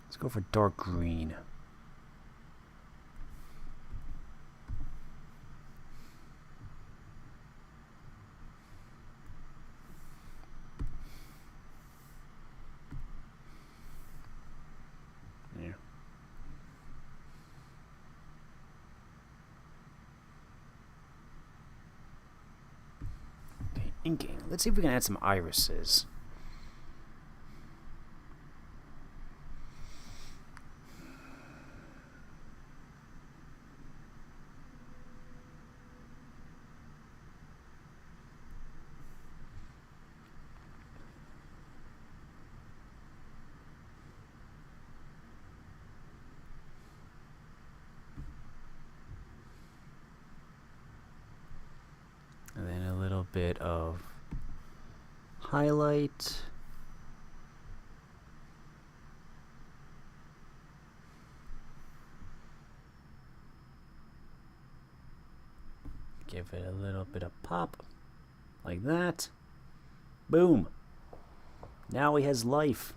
Speaker 1: Let's go for dark green. Inking. Let's see if we can add some irises. And then a little bit of highlight. Give it a little bit of pop, like that. Boom. Now he has life.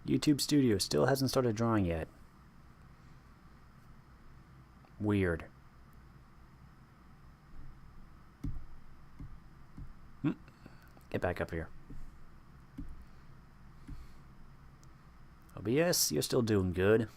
Speaker 1: YouTube Studio still hasn't started drawing yet. Weird. Get back up here. OBS, you're still doing good.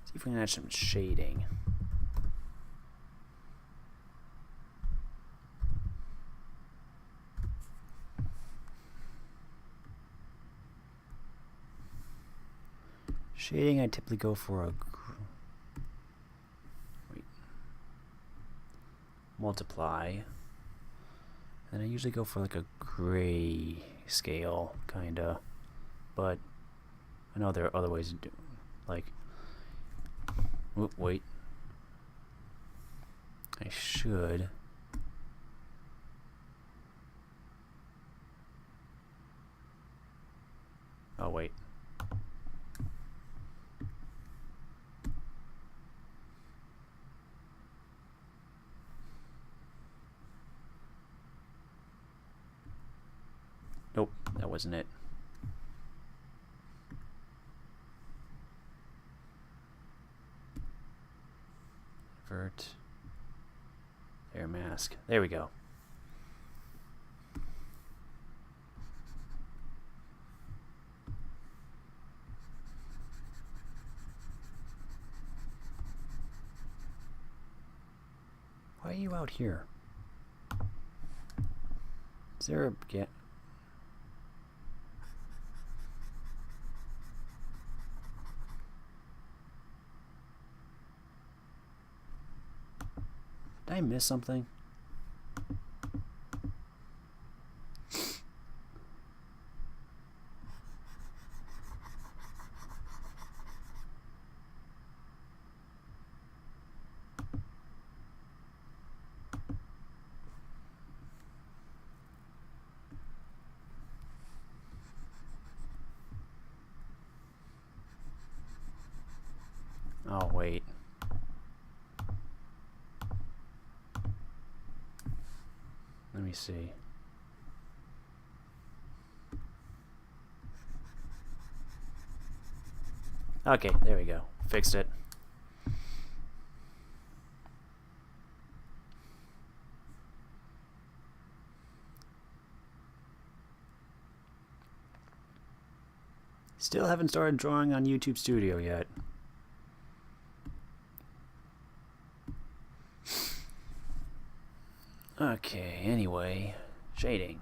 Speaker 1: See if we can add some shading. Shading, I typically go for a multiply, and I usually go for like a gray scale, kinda. But I know there are other ways to do, like, wait, I should. Oh wait. Nope, that wasn't it. Invert. There, mask. There we go. Why are you out here? Is there a get? Did I miss something? Oh, wait. Let me see. Okay, there we go. Fixed it. Still haven't started drawing on YouTube Studio yet. Okay, anyway, shading.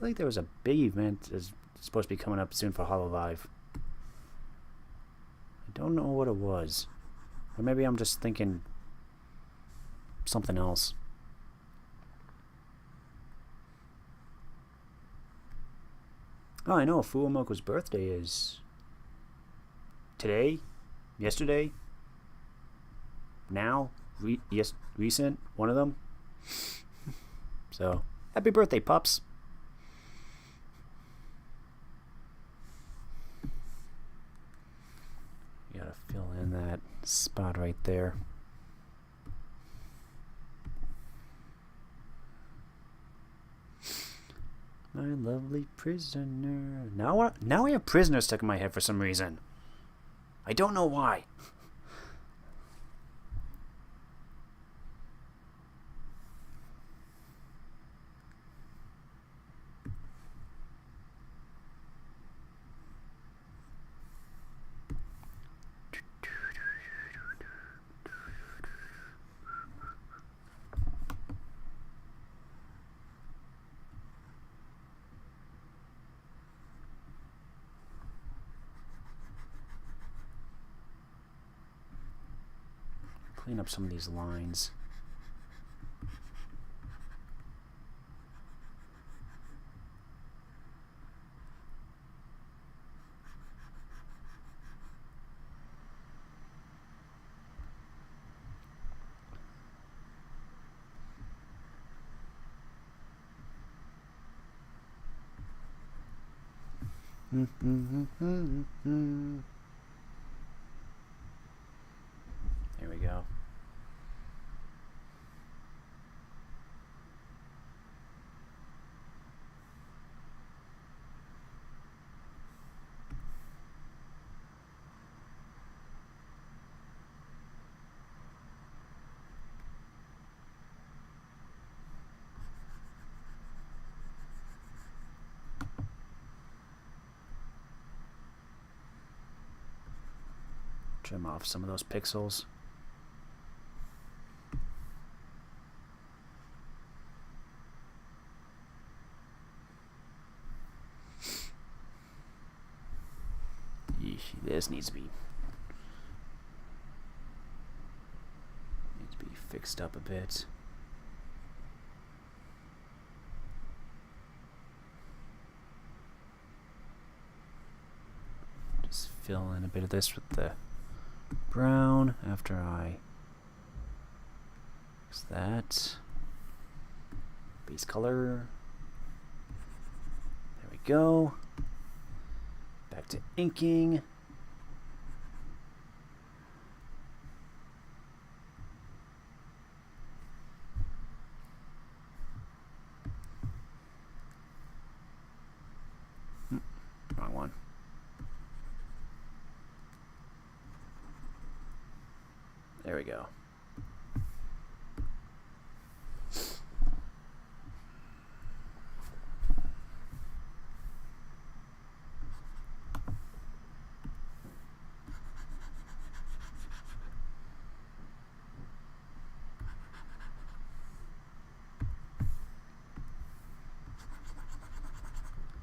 Speaker 1: I think there was a big event that's supposed to be coming up soon for Hololive. I don't know what it was. Or maybe I'm just thinking something else. Oh, I know. Fuwamoko's birthday is today, yesterday, now, yes, recent, one of them. So, happy birthday, pups. You gotta fill in that spot right there. My lovely prisoner. Now I have prisoner stuck in my head for some reason. I don't know why. Clean up some of these lines. There we go. Trim off some of those pixels. This needs to be fixed up a bit. Just fill in a bit of this with the brown after I fix that. Base color. There we go. Back to inking. Wrong one. There we go.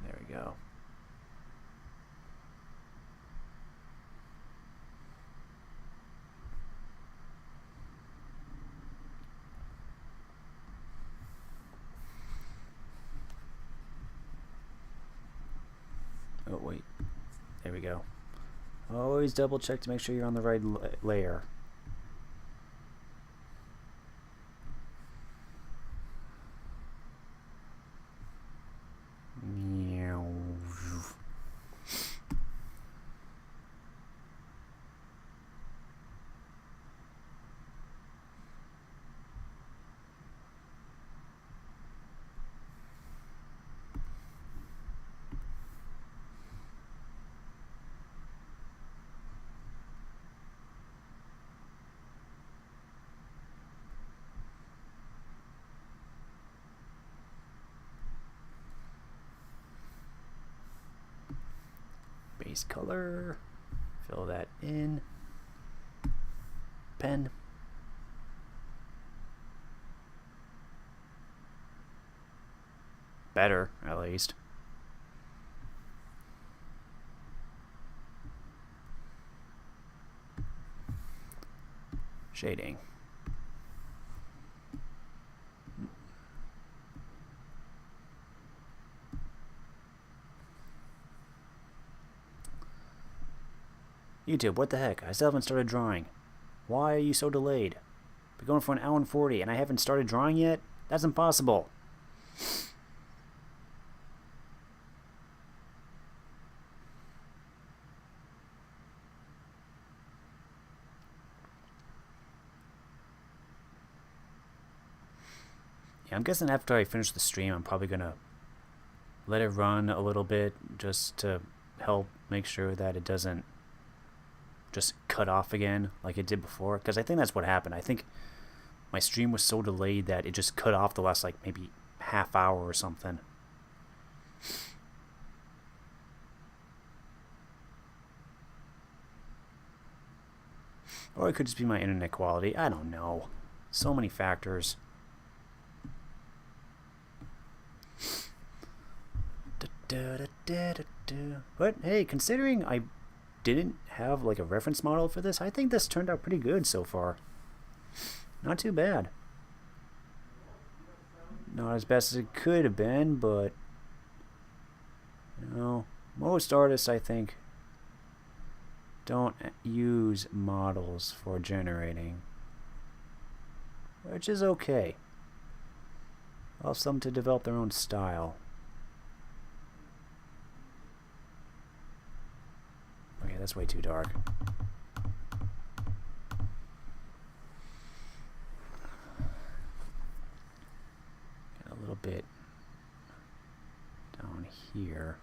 Speaker 1: There we go. Oh, wait. There we go. Always double check to make sure you're on the right layer. Base color, fill that in, pen, better at least. Shading. YouTube, what the heck? I still haven't started drawing. Why are you so delayed? Been going for an hour and 40 and I haven't started drawing yet? That's impossible. Yeah, I'm guessing after I finish the stream, I'm probably gonna let it run a little bit just to help make sure that it doesn't just cut off again like it did before, because I think that's what happened. I think my stream was so delayed that it just cut off the last like maybe half hour or something. Or it could just be my internet quality. I don't know. So many factors. But hey, considering I didn't have like a reference model for this, I think this turned out pretty good so far. Not too bad. Not as best as it could have been, but you know, most artists I think don't use models for generating, which is okay. Allows them to develop their own style. Okay, that's way too dark. Get a little bit down here.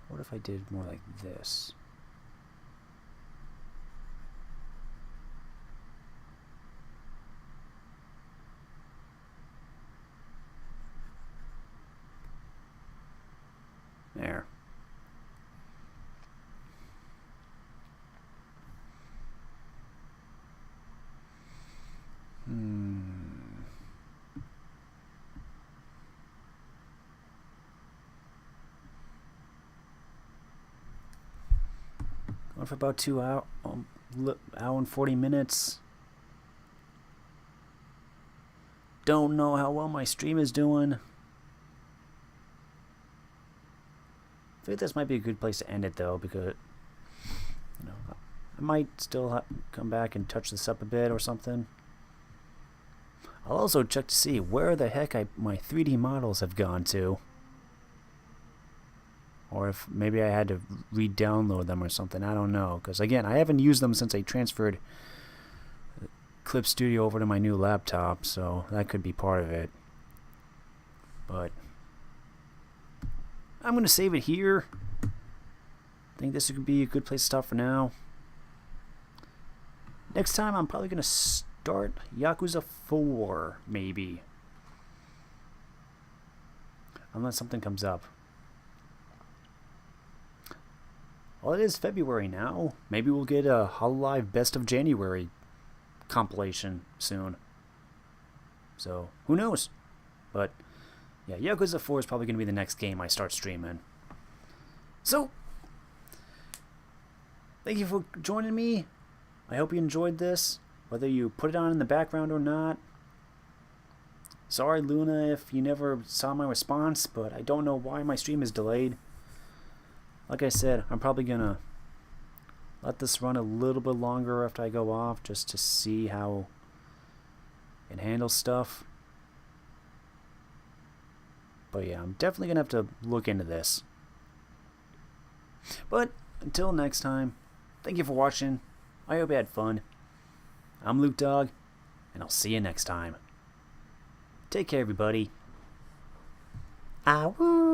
Speaker 1: What if I did more like this? There. Going for about 2 hour and 40 minutes. Don't know how well my stream is doing. I think this might be a good place to end it though, because you know, I might still come back and touch this up a bit or something. I'll also check to see where the heck my 3D models have gone to. Or if maybe I had to re-download them or something. I don't know. Because again, I haven't used them since I transferred Clip Studio over to my new laptop. So that could be part of it. But I'm going to save it here. I think this could be a good place to stop for now. Next time I'm probably going to start Yakuza 4, maybe. Unless something comes up. Well, it is February now. Maybe we'll get a Hololive Best of January compilation soon. So, who knows? But, yeah, Yakuza 4 is probably going to be the next game I start streaming. So, thank you for joining me. I hope you enjoyed this, whether you put it on in the background or not. Sorry, Luna, if you never saw my response, but I don't know why my stream is delayed. Like I said, I'm probably going to let this run a little bit longer after I go off just to see how it handles stuff. But yeah, I'm definitely going to have to look into this. But until next time, thank you for watching. I hope you had fun. I'm Luke Dog, and I'll see you next time. Take care, everybody. Awoo!